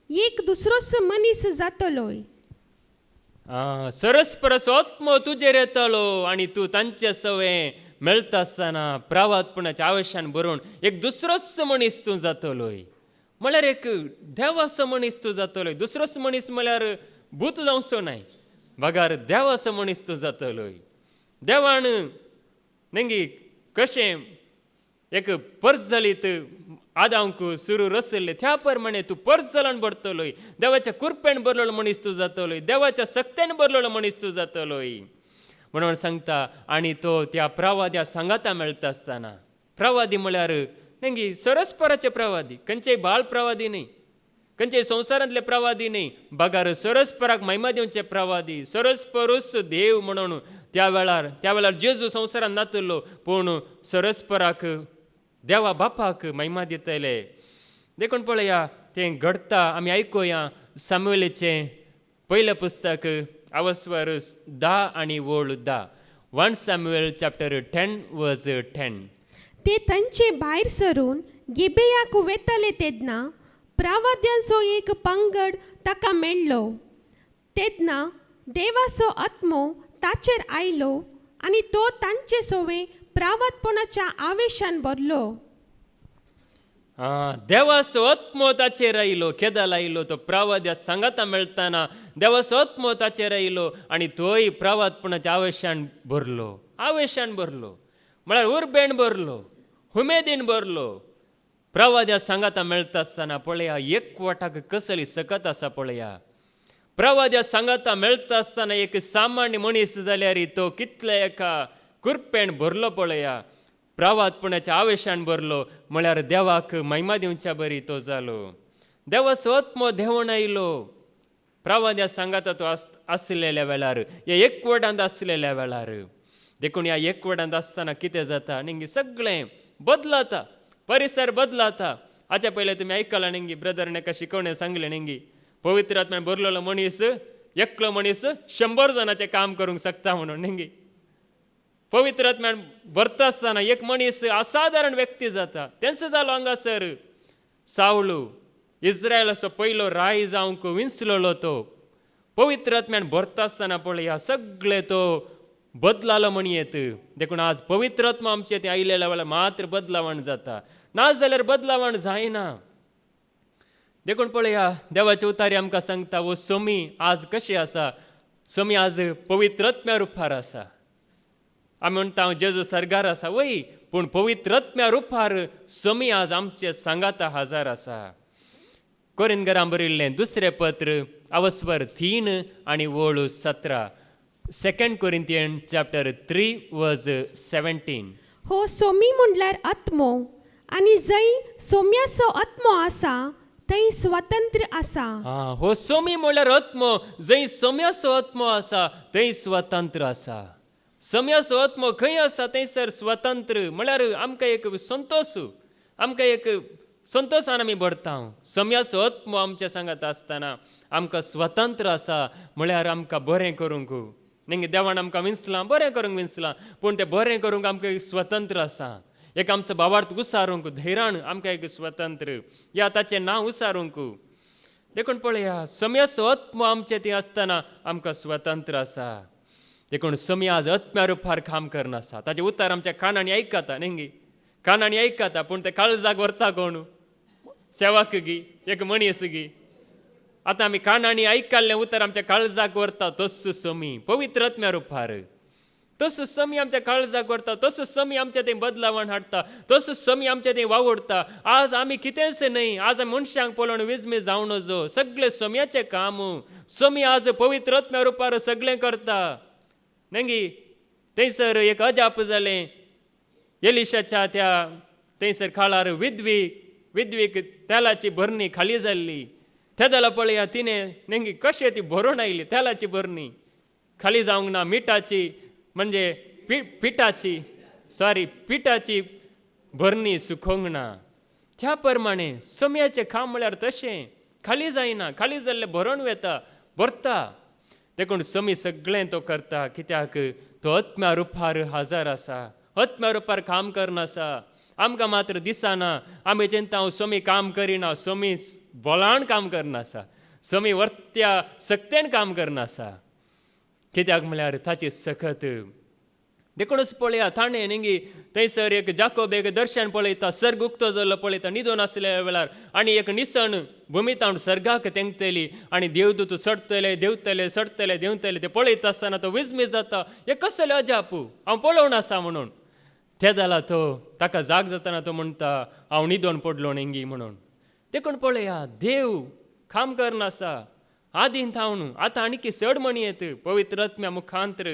एक दुसरोच मनीस जातलोय सरस्परसो आत्मो तुजेर येतालो आनी तूं तांचे सवे मेळटा आसतना प्रवादपणाच्या आवेशान बरोवन एक दुसरोच मनीस तूं जातलोय म्हळ्यार एक देवाचो मनीस तूं जातलोय दुसरोच मनीस म्हळ्यार भूत जावचो न्हय बगार देवाचो मनीस तूं जातलोय देवान नंगी कशें एक पर्जलीत आदांक सुरू रसले त्या प्रमाणे तूं पर्जलान भरतलोय देवाच्या कुरपेन भरलेलो मनीस तूं जातलोय देवाच्या सक्तेन भरलेलो मनीस तूं जातलोय म्हणून सांगता आनी तो त्या प्रवाद्या सांगाता मेळटा आसतना प्रवादी म्हळ्यार नंगी सरस्पराचे प्रवादी खंयचेय बाळ प्रवादी न्ही खंयचेय संवसारांतले प्रवादी न्ही बगार सरस्पराक महिमा दिवचे प्रवादी सरस्परूस देव म्हणून त्या वेळार जेजू संवसारांत नातलो पूण सरस्पराक देवा बापाक महिमा दितले देखून पळया तें घडता आमी आयकुया सामुएलीचें पयलें पुस्तक अवस्वर 10 आनी ओळ 10 1 Samuel chapter 10 verse 10 ते तांचे भायर सरून गिबेयाक वेताले तेदना प्रवाद्यांचो एक पंगड ताका मेळ्ळो तेदना देवाचो आत्मो ताचेर आयलो आनी तो तांचे सोवे प्रवादपणाच्या आवेशान भरलो देवाचो आत्मो ताचेर आयलो केदाल आयलो तो प्रवाद्या सांगाता मेळटाना देवाचो आत्मो ताचेर आयलो आनी तोय प्रवादपणाच्या आवेशान भरलो म्हळ्यार उर्बेन भरलो उमेदीन भरलो प्रवाद्या सांगाता मेळटा आसतना पळया एकवटाक कसली सकत आसा पळया प्रवाद्या सांगाता मेळटा आसतना एक सामान्य मनीस जाल्यार तो कितले एका कुरपेन भरलो पळया प्रवादपणाच्या आवेशान भरलो म्हळ्यार देवाक महिमा दिवच्या बरी तो जालो देवाचो आत्मो देवून आयलो प्रवाद्या सांगाता तो आसलेल्या वेळार ह्या एकवटांत आसलेल्या वेळार देखून ह्या एकवटांत आसतना कितें जाता निंगी सगळें बदलाता परिसर बदलाता हाच्या पयलें तुमी आयकलां निंगी ब्रदर एका शिकवणें सांगलें निंगी पवित्र आत्म्यान भरलेलो मनीस एकलो मनीस 100 जाणांचें काम करूंक शकता म्हणून निंगी पवित्र आत्म्यान भरता आसतना एक मनीस असाधारण व्यक्ती जाता तेंच जालो हांगासर सावळू इस्रायलाचो पयलो राय जावंक विंचलेलो तो पवित्र आत्म्यान भरता आसतना पळया सगळे तो बदलालो म्हण येत. देखून आज पवित्र आत्मा आमचे ते आयलेल्या वेळार मात्र बदलावण जाता, ना जाल्यार बदलावण जायना. देखून पळया, देवाचे उतारी आमकां सांगता वो सोमी आज कशी आसा. सोमी आज पवित्र आत्म्या रुपार आसा. आमी म्हणटा हांव जेजू सर्गार आसा, वय पूण पवित्र आत्म्या रुपार सोमी आज आमचे सांगाता हजार आसा. कोरिंथीकांक बरयल्लें दुसरें पत्र अवस्वर 3 आनी वळू 17. 2 Corinthians chapter 3 verse 17. हो सोमी म्हणल्यार आत्मो, आनी जंय सोम्याचो आत्मो आसा थंय स्वतंत्र आसा. हो सोमी म्हणल्यार आत्मो, जंय सोम्याचो आत्मो आसा थंय स्वतंत्र आसा. सोम्याचो आत्मो खंय आसा थंयसर स्वतंत्र म्हळ्यार आमकां एक संतोष, आमकां एक संतोशान आमी भरता. सोम्याचो आत्मो आमच्या सांगात आसतना आमकां स्वतंत्र आसा म्हळ्यार आमकां बरें करूंक न्ही, देवान आमकां विंचलां, बरें करूंक विंचलां, पूण तें बरें करूंक आमकां एक स्वतंत्र आसा. एक आमचो भावार्थ उसारूंक धैर्यान आमकां एक स्वतंत्र, या ताचें नांव उसारूंक. देखून पळया, सोम्याचो आत्मो आमचें थंय आसतना आमकां स्वतंत्र आसा. देखून सोमी आज आत्म्या रुपार काम करनासा. ताचें उतर आमच्या कानांनी आयकता न्ही, कानांनी आयकता, पूण ते काळजाक व्हरता कोण? सेवक गी, एक मनीस गी. आतां आमी कानांनी आयकल्लें उतर आमच्या काळजाक व्हरता, तस्सो सोमी पवित्र आत्म्या रुपार. तसो सोमी आमच्या काळजाक व्हरता, तसो सोमी आमच्या थंय बदलावण हाडटा, तसो सोमी आमच्या थंय वावुरता. आज आमी कितेंच न्हय, आज आमी मनशांक पळोवन विजमी जावं नजो, सगळें सोम्याचें काम. सोमी आज पवित्र आत्म्या रुपार सगळें करता न्ही. थंयसर एक अजाप जालें एलिशाच्या त्या थंयसर काळार विधवीक तेलाची भरणी खाली जाल्ली. त्या जाल्यार पळया तिणें न्ही कशें ती भरून आयली, तेलाची भरणी खाली जावंक ना, मिठाची म्हणजे पिठाची भरणी सुखोंक ना. त्या प्रमाणे सोम्याचें काम म्हळ्यार तशें खाली जायना, खाली जाल्लें भरून भरता. देखून सोमी सगळें तो करता, कित्याक तो आत्म्या रुपार हजार आसा, आत्म्या रुपार काम करनासा. आमकां मात्र दिसना, आमी चिंता हांव सोमी काम करिना, सोमी बोलान काम करनासा, सोमी वर्त्या सक्तेन काम करनासा. कित्याक म्हळ्यार ताची सखत. देखूनच पळया ताणें न्ही थंयसर एक जाकोब एक दर्शन पळयता, सर्ग उक्तो जाल्लो पळयता न्हिदून आसलेल्या वेळार, आनी एक निसण भुमीतावन सर्गाक तेंकतली आनी देवदूत सडटले देंवतले सडटले देंवतले. ते पळयता आसतना तो विजमी जाता, हे कसले अजाप, हांव पळोवन आसा म्हणून. ते जाला ताका जाग जातना तो म्हणटा हांव न्हिदोन पडलो न्ही म्हणून. देखून पळया देव काम करनासा आदीं थावन आतां आनीक चड म्हणयेत पवित्र आत्म्या मुखांतर.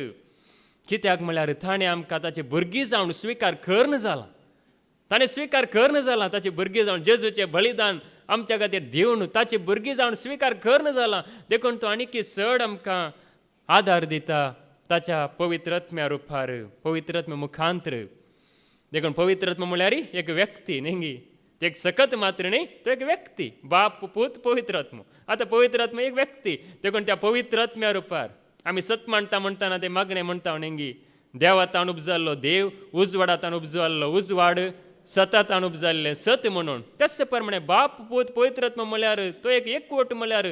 कित्याक म्हळ्यार ताणें आमकां ताचे भुरगीं जावन स्विकार करन जालां, ताणें स्विकार करन जालां ताचे भुरगीं जावन. जेजूचें बलिदान आमच्या खातीर दिवन ताचे भुरगीं जावन स्विकार करन जालां. देखून तो आनीक चड आमकां आदार दिता ताच्या पवित्र आत्म्या रुपार, पवित्र आत्म्या मुखांतर. देखून पवित्र आत्मा म्हळ्यार एक व्यक्ती न्ही, ते एक सकत मात्र न्ही, तो एक व्यक्ती, बाप पूत पवित्र आत्मो. आतां पवित्र आत्मा एक व्यक्ती. देखून त्या पवित्र आत्म्या रुपार आमी सत म्हणटा ते मागणें म्हणटा न्ही, देवातान उपजाल्लो देव, उजवाडातान उपजाल्लो उजवाड, सतातान उपजाल्लें सत म्हणून. तस प्रमाणे बाप पूत पवित्र आत्मा म्हळ्यार तो एक एकवट, म्हळ्यार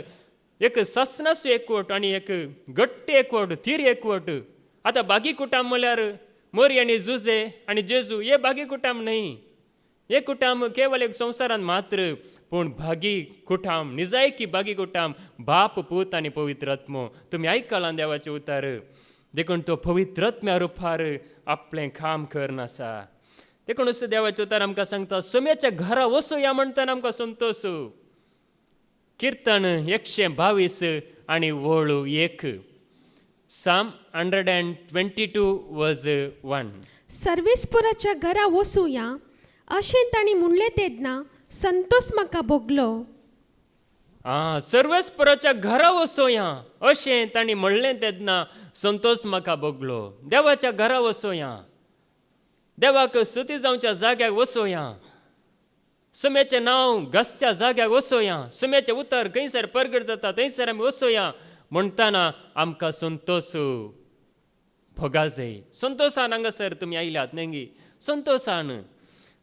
एक ससनासो एकवट आनी एक घट्ट एकवट, तीर एकवट. आतां बागी कुटाम म्हळ्यार मोरी आनी जुजे आनी जेजू हे बागी कुटाम न्हय, हे कुटाम केवळ एक संवसारान मात्र, पूण बागी कुटाम, निजायकी बागी कुटाम बाप पूत आनी पवित्र आत्मो. तुमी आयकलां देवाचें उतर. देखून तो पवित्र आत्म्या रुपार आपलें काम करनासा. देखूनच देवाचें उतर आमकां सांगता सोम्याच्या घरा वचूया म्हणटाना आमकां संतोश. कीर्तन 122 आनी वळू 1. Psalm 122 verse 1. सर्वेस्पराच्या घरा वचूया अशें तांणी म्हणलें तेन्ना संतोष म्हाका भोगलो. सर्वेस्पराच्या घरा वचोया अशें तांणी म्हणलें तेन्ना संतोष म्हाका भोगलो. देवाच्या घरा वचोया, देवाक स्तुती जावच्या जाग्याक वचोया, सोम्याचें नांव घसच्या जाग्याक वचोया, सोम्याचें उतर खंयसर परगट जाता थंयसर आमी वचोया म्हणटाना आमकां संतोष भोगा जाय. संतोशान हांगासर तुमी आयल्यात न्ही, संतोशान.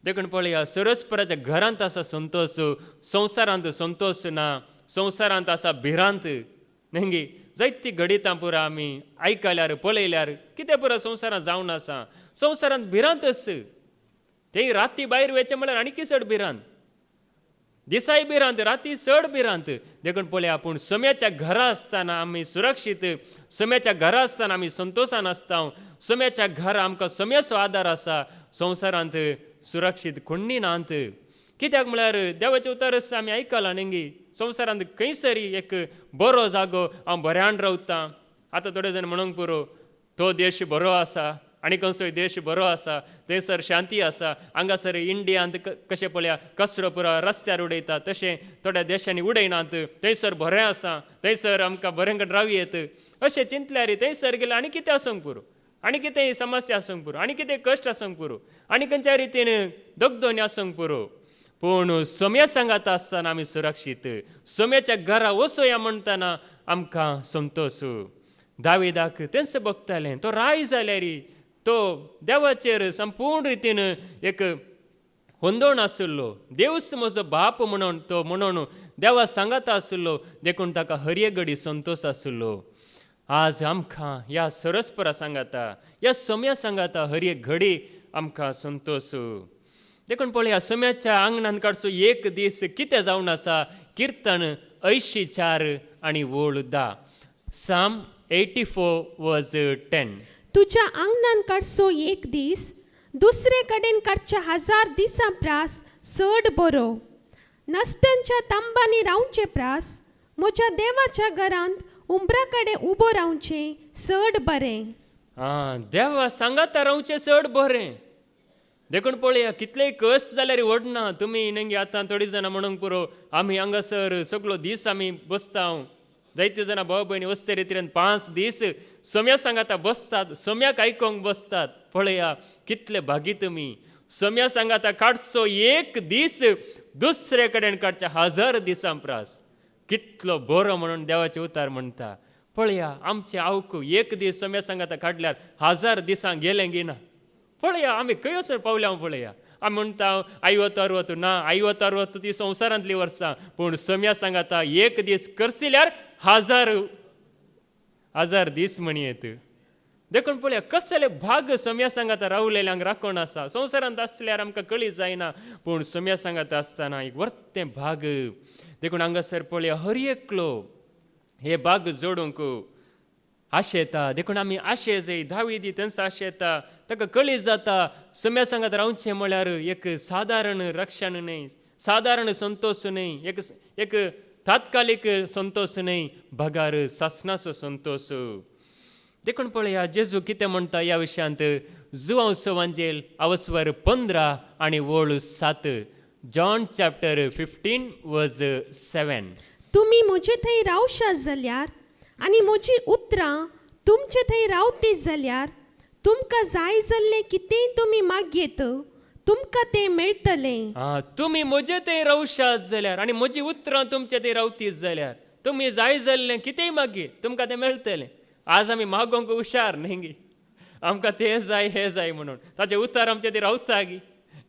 देखून पळया सर्वेस्पराच्या घरांत आसा संतोष, संवसारांत संतोष ना, संवसारांत आसा भिरांत न्ही. जायती घडितां पुरा आमी आयकल्यार पळयल्यार कितें पुरो संवसारांत जावन आसा. संवसारांत भिरांत आस. ते राती भायर वयचें म्हळ्यार आनी चड भिरांत. दिसाय भिरांत, राती चड भिरांत. देखून पळया, पूण सोम्याच्या घरा आसतना आमी सुरक्षीत, सोम्याच्या घरा आसतना आमी संतोशान आसता. सोम्याच्या घरा आमकां सोम्याचो आदार आसा. संवसारांत सुरक्षीत कोणी नात. कित्याक म्हळ्यार देवाचें उतर आमी आयकलां न्ही, संवसारांत खंयसरी एक बरो जागो हांव बऱ्यान रावतां. आतां थोडे जाण म्हणूंक पुरो तो देश बरो आसा आनी खंयचोय देश बरो आसा, थंयसर शांती आसा. हांगासर इंडियांत कशें पळया कचरो पुरो रस्त्यार उडयतात, तशें थोड्या देशांनी उडयनात. थंयसर बरें आसा, थंयसर आमकां बरें करून रावयेत. अशें चिंतल्यार थंयसर गेल्यार आनी कितें आसूंक पुरो, आनी कितें समस्या आसूंक पुरो, आनी कितें कश्ट आसूंक पुरो, आनी खंयच्या रितीन दगदोनी आसूंक पुरो. पूण सोम्या सांगात आसतना आमी सुरक्षीत. सोम्याच्या घरा वचोया म्हणटना आमकां संतोश. दाविदाक तेंच बगतालें. तो राय जाल्यार तो देवाचेर संपूर्ण रितीन एक होंदोण आशिल्लो. देवच म्हजो बाप म्हणून तो म्हणून देवा सांगात आशिल्लो. देखून ताका हर एक घडी संतोश आशिल्लो. आज आमकां ह्या सरस्परा सांगाता, ह्या सोम्या सांगाता हर एक घडी आमकां संतोश. देखून पळया, सोम्याच्या आंगणान काडचो एक दीस कितें जावन आसा. किर्तन 84 आनी वोळ 10. साम 84:10. तुज्या आंगणान काडचो एक दीस दुसरे कडेन काडच्या 1000 दिसां प्रास चड बरो. नसत्यांच्या तांबांनी रावचे प्रास म्हज्या देवाच्या घरांत उंबरा कडेन उबो रावचें चड बरें. देवा सांगाता रावचें चड बरें. देखून पळया, कितलेय कस जाल्यार व्हडना. तुमी नेंगी आतां थोडी जाणां म्हणूंक पुरो आमी हांगासर सगळो दीस आमी बसता. जायते जाणां भाव भयणी वस्ते रितीन 5 दीस सोम्या सांगाता बसतात, सोम्याक आयकोंक बसतात. पळया, कितले भागी तुमी. सोम्या सांगाता काडचो एक दीस दुसरे कडेन काडच्या 1000 दिसां प्रास कितलो बरो म्हणून देवाचे उतार म्हणटा. पळया, आमचे आवकू एक दीस सोम्या सांगाता काडल्यार 1000 दिसां गेलें गिना. पळया, आमी खंय असर पावल्या. पळया, आमी म्हणटा 50-60 ना, 50-60 ती संवसारांतली वर्सां. पूण सोम्या सांगाता एक दीस करसिल्यार 1000 दीस म्हणयेत. देखून पळया, कसले भाग सोम्या सांगाता रावलेल्यांक राखण आसा. संवसारांत आसल्यार आमकां कळी जायना, पूण सोम्या सांगाता आसतना एक वर्तें भाग. देखून हांगासर पळया, हर एकलो हे भाग जोडूंक आशेता. देखून आमी आशे जाय. दावीद तेंच आशेता. ताका कळी जाता सोम्या सांगात रावचें म्हळ्यार एक सादारण रक्षण न्हय, सादारण संतोश न्हय, एक तात्कालीक संतोष न्हय, भगार सासणाचो संतोष. देखून पळया, जेजू कितें म्हणटा ह्या विशयांत. जुआंव सवांजेल अवस्वर 15 आनी वोळ 7. John chapter 15:7. तुमी म्हजे थंय रावशात जाल्यार आनी म्हजी उतरां तुमचे थंय रावती जाल्यार तुमकां जाय जाल्लें कितेंय तुमी मागयेत तुमकां तें मेळटलें. तुमी म्हजे थंय रावशात जाल्यार आनी म्हजी उतरां तुमचे थंय रावतीच जाल्यार तुमी जाय जाल्लें कितेंय मागीत तुमकां तें मेळटलें. आज आमी मागोंक हुशार न्ही, आमकां तें जाय हें जाय म्हणून. ताचे उतार आमचे थंय रावता गी.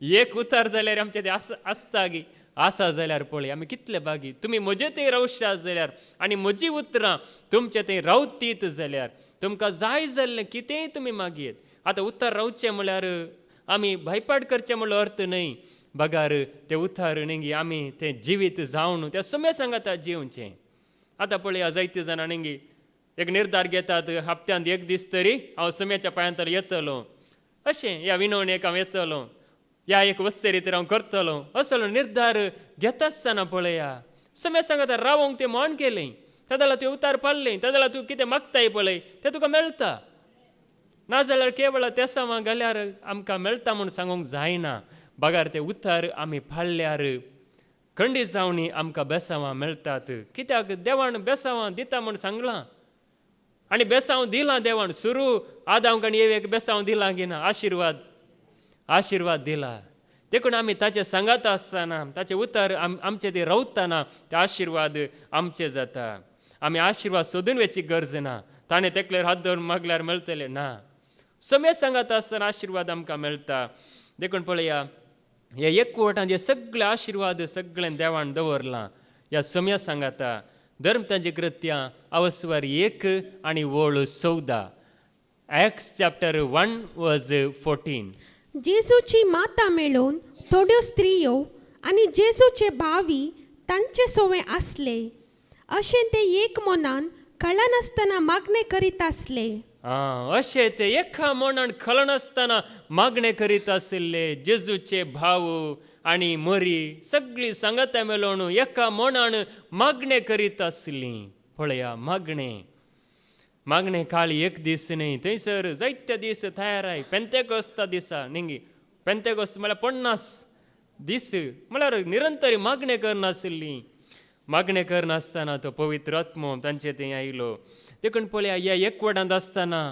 एक उतार जाल्यार आमचे थंय आसता गी. आसा जाल्यार पळय, आमी कितले बागी. तुमी म्हजे थंय रावशात जाल्यार आनी म्हजी उतरां तुमचे थंय रावतीत जाल्यार तुमकां जाय जाल्लें कितेंय तुमी मागयेत. आतां उतार रावचें म्हळ्यार आमी भयपाड करचें म्हणलो अर्थ न्हय. बगार तें उतार न्ही आमी तें जिवीत जावन त्या सोम्या सांगाता जिवचें. आतां पळया, जायते जाणां न्ही एक निर्धार घेतात, हप्त्यांत एक दीस तरी हांव सोम्याच्या पांयांत येतलो, अशें ह्या विनवणेक हांव येतलो, ह्या एक वस्ते रितीन हांव करतलो, असलो निर्धार घेता आसतना पळया सोम्या सांगाता रावोंक तें मन केलें. तेदला तें उतार पाडलें, तेदला तूं कितें मागताय पळय तें तुका मेळटा. नाजाल्यार केवळ तेसावां घाल्यार आमकां मेळटा म्हूण सांगूंक जायना. बगार तें उतार आमी पाळल्यार खंडीत जावनी आमकां बेसावां मेळटात. कित्याक देवान बेसावां दिता म्हूण सांगलां आनी बेसांव दिलां देवान. सुरू आदांक आनी येवेक बेसांव दिलां गिना, आशिर्वाद दिला. देखून आमी ताचे सांगात आसतना ताचे उतार आमचे ते रावतना ते आशिर्वाद आमचे जाता. आमी आशिर्वाद सोदून वेची गरज ना. ताणें तेकलेर हात धरून मागल्यार मेळटलें ना. सोम्या सांगात आसतना आशिर्वाद आमकां मेळटा. देखून पळया, हे एकवटान जे सगळे आशिर्वाद सगळें देवान दवरलां ह्या सोम्या सांगाता. धर्म तांची कृत्यां अवस्वर 1 आणि वोळ 14. Acts chapter 1 verse 14. जेजूची माता मेळून थोड्यो स्त्रियो आनी जेजूचे भावी तांचे सोवे आसले अशें ते एक मनान कळनासतना मागणे करीत आसले. अशें ते एका मनान कळनासतना मागणे करीत आशिल्ले. जेजूचे भाव आणि मरी सगळी सांगाता मेळून एका मनान मागणे करीत आसली. पळया मागणे काळी एक दीस न्ही, थंयसर जायते दीस तयार आय. पेंतेकोस्ता दिसा निंगी पेंतेकोस्त म्हळ्यार 50 दीस म्हळ्यार निरंतर मागणे करनाशिल्ली. मागणे करनासतना तो पवित्र आत्मो तांचे थंय आयलो. देखून पळया ह्या एकवटांत आसतना,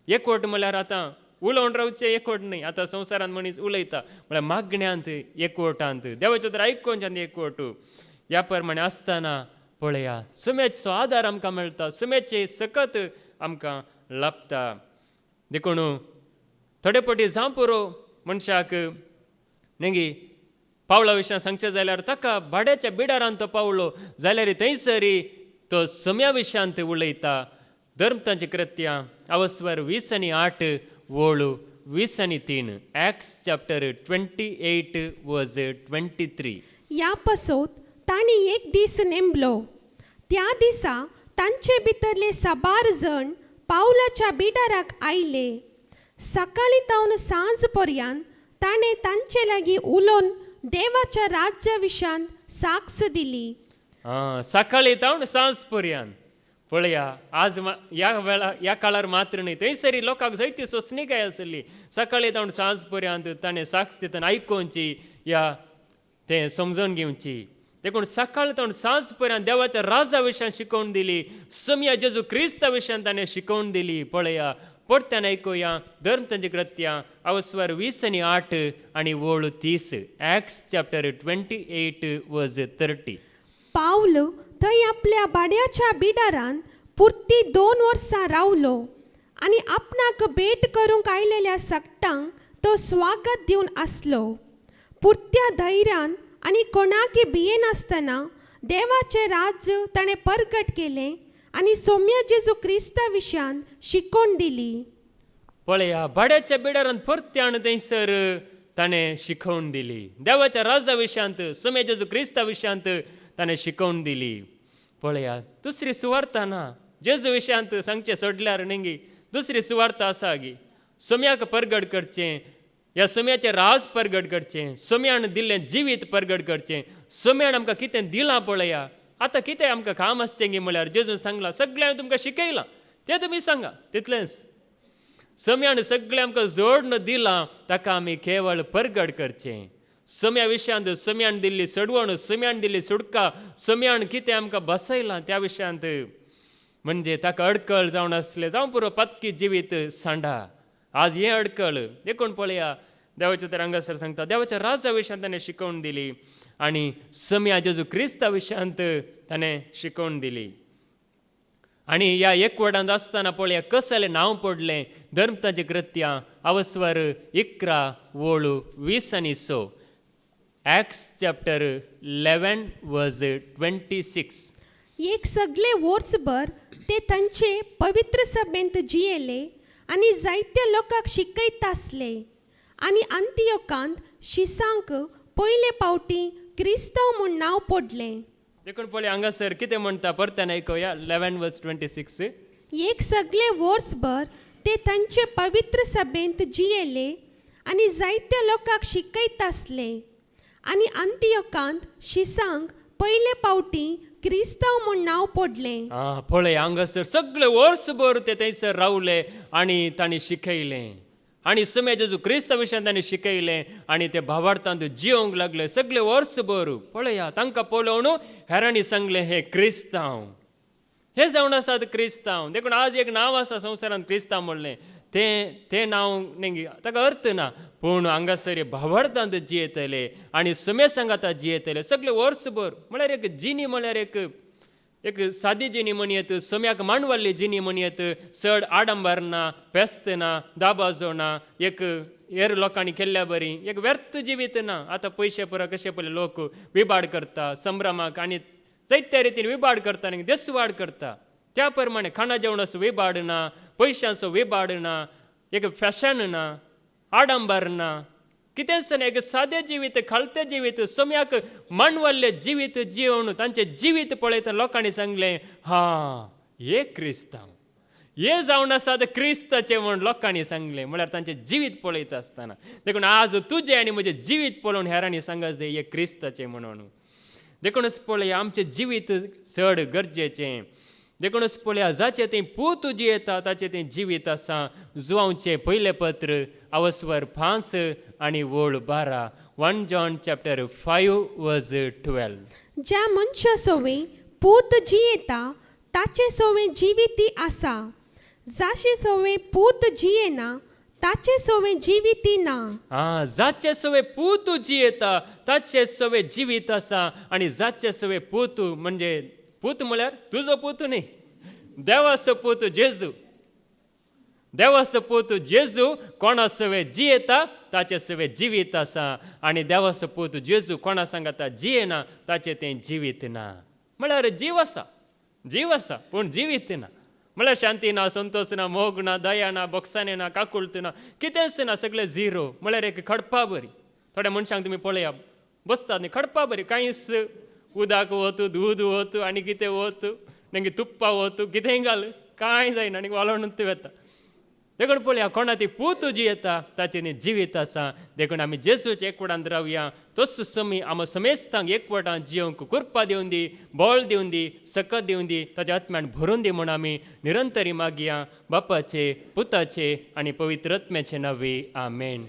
एकवट म्हळ्यार आतां उलोवन रावचें एकवट न्ही. आतां संवसारांत मनीस उलयता म्हळ्यार मागण्यांत एकवटांत, देवाचें तर आयकोवच्यांत एकवट. ह्या प्रमाणे आसतना पळया सुमेचो आदार आमकां मेळटा, सुमेचे सकत आमकां लाभता. देखून थोडे फावटी जावं पुरो मनशाक नेगी पावला विशयां सांगचें जाल्यार ताका भाड्याच्या बिडारांत तो पावलो जाल्यार थंयसरी तो सम्या विशयांत उलयता. धर्म तांची कृत्यां अवस्वर 20 आणि 8 वोळ 20 आणि 3. Acts chapter 28 verse 23. ह्या पासोत तांणी एक दीस नेमलो. त्या दिसा तांचे भितरले 12 जण पावलाच्या बिडाराक आयले. सकाळी तावन सांज पर्यंत ताणें तांचे लागीं उलोवन देवाच्या राज्या विशयांत साक्ष दिली. सकाळी तावन सांज पर्यंत पळया आज ह्या काळार मात्र न्ही, थंयसरी लोकांक जायती सोंसणीकाय आसली. सकाळी तावन सांज पर्यंत ताणें साक्ष दितना आयकोवची या तें समजून घेवची. देखून सकाळ तावन सांज पर्यंत देवाच्या राजा विशयां शिकोवन दिली. सम्या जेजू क्रिस्ता विशयां ताणें शिकोवन दिली. पळया पडत्यान आयकुया धर्म तांची कृत्यां अवस्वर 20 आणि 8 आणि वोळ 30. Acts chapter 28 verse 30. पावल थंय आपल्या भाड्याच्या बिडारान पुर्ती 2 वर्सां रावलो आनी आपणाक भेट करूंक आयलेल्या सक्तांक तो स्वागत दिवन आसलो. पुर्त्या धैर्यान आनी कोणाकी भियेनासतना देवाचें राज्य ताणें परगट केलें आनी सौम्य जेजू क्रिस्ता विशयान शिकोवन दिली. पळया भाड्याच्या बिडारांत परत्यान थंयसर ताणें शिकोवन दिली. देवाच्या राजा विशयांत सौम्य जेजू क्रिस्ता विशयांत ताणें शिकोवन दिली. पळया दुसरी सुवार्ता ना, जेजू विशयांत सांगचें सोडल्यार नेंगी दुसरी सुवार्ता आसा गी. सोम्याक परगट करचें, ह्या सोम्याचें राज परगट करचें, सोम्यान दिल्लें जिवीत परगट करचें. सोम्यान आमकां कितें दिलां पळया. आतां कितें आमकां काम आसचें गी म्हळ्यार जेजून सांगलां सगळें हांवें तुमकां शिकयलां तें तुमी सांगा, तितलेंच. सोम्यान सगळें आमकां जोडून दिलां, ताका आमी केवळ परगट करचें. सोम्या विशयांत सोम्यान दिल्ली सोडवण, सोम्यान दिल्ली सुटका, सोम्यान कितें आमकां बसयलां त्या विशयांत म्हणजे ताका अडकळ जावन आसलें जावं पुरो पत्की जिवीत सांडा. आज हें अडकळ देखून पळया देवाच्या तर हांगासर सांगता देवाच्या राजा विशयांत ताणें शिकोवन दिली आनी सम्या जेजू क्रिस्ता विशयांत ताणें शिकोवन दिली. आनी ह्या एकवटांत आसतना पळया कसलें नांव पडलें धर्म तांची कृत्यां अवस्वर 11 वोळ 20 आणि 6. Acts chapter 11 verse 26. एक सगळे वर्सभर ते तांचे पवित्र सभेंत जियेले आनी जायत्या लोकांक शिकयत आसले. आनी अंतियोकांत शिसांक पयले पावटी क्रिस्तांव म्हूण नांव पडलें. देखून पळय हांगासर कितें म्हणटा परत्यान आयकुया 11 verse 26. एक सगळे वर्सभर ते तांचे पवित्र सभेंत जियेले आनी जायत्या लोकांक शिकयत आसले. आनी अंतियोकांत शिसांक पयले पावटी क्रिस्तांव म्हूण नांव पडलें. पळय हांगासर सगळे वर्सभर ते थंयसर रावले आनी तांणी शिकयलें आनी समे जेजू क्रिस्ता विशयान तांणी शिकयलें आनी ते भावार्थांत जियोंक लागले सगळे वर्सभर. पळया तांकां पळोवन हेरांनी सांगलें हे क्रिस्तांव, हे जावन आसात क्रिस्तांव. देखून आज एक नांव आसा संवसारांत क्रिस्तांव म्हणलें तें नांव नेंगी ताका अर्थ ना, पूण हांगासर भावार्थांत जियेतले आनी समे सांगाता जियेतले सगळे वर्सभर. म्हळ्यार एक जिनी म्हळ्यार एक सादी जिनी म्हणयत, सोम्याक मांडवाल्ली जिनी म्हणयत. चड आडंबर ना, फेस्त ना, दाबाजो ना, एक हेर लोकांनी केल्ल्या बरी एक व्यर्थ जिवीत ना. आतां पयशे पुरो कशे पळय लोक विबाड करता संभ्रमाक आनी जायत्या रितीन विबाड करता आनी देस वाड करता. त्या प्रमाणे खाणा जेवणाचो विबाड ना, पयशांचो विबाड ना, एक फॅशन ना, आडंबर ना, कितेंच ना. एक सादें जिवीत, खालतें जिवीत, सम्याक मानवल्लें जिवीत जिवन तांचें जिवीत पळयता लोकांनी सांगलें, हां हे क्रिस्तांव, हे जावन आसा ते क्रिस्ताचे म्हण लोकांनी सांगलें. म्हळ्यार तांचें जिवीत पळयता आसतना. देखून आज तुजें आनी म्हजें जिवीत पळोवन हेरांनी सांगात जे हे क्रिस्ताचें म्हणून. देखूनच पळया आमचें जिवीत चड गरजेचें. देखूनच पळया जाचें तें पूत जियेता ताचें तें जिवीत आसा. जुवांवचें पयलें पत्र आवस्वर 5 आनी वोळ 12. 1 John chapter 5:12. ज्या मनशा सोवे पूत जियेता ताचे सोवे जिविती आसा. जाचे सोवे पूत जियेना ताचे सोवे जिविती ना. जाचे सवे पूत जियेता ताचे सवे जिवीत आसा. आनी जाचे सवे पूत म्हणजे पूत म्हळ्यार तुजो पूत न्ही, देवाचो पूत जेजू. देवाचो पूत जेजू कोणा सवे जियेता ताचे सवे जिवीत आसा. आनी देवाचो पूत जेजू कोणा सांगता जियेना ताचे तें जिवीत ना. म्हळ्यार जीव आसा पूण जिवीत ना. म्हळ्यार शांती ना, संतोष ना, मोग ना, दया ना, बोगसाणे ना, काकुळत ना, कितेंच ना, सगळें झिरो. म्हळ्यार एक खडपा बरी. थोड्या मनशांक तुमी पळया बसतात न्ही, खडपा बरी. कांयच उदक वत, दूद वत आनी कितें वत, नेंगे तुप्पा वत, कितेंय घाल, कांय जायना आनी वालोवन वता. देखून पळया कोणा ती पूत जियेता ताचे न्ही जिवीत आसा. देखून आमी जेजूचे एकवटान रावया. तस समी आमी समेस्तांक एकवटान जियोंक कृपा दिवन दी, बळ दिवन दी, सकत दिवन दी, ताच्या आत्म्यान भरून दी म्हूण आमी निरंतरी मागया. बापाचे, पुताचे आनी पवित्र आत्म्याचे नांवे. आमेन.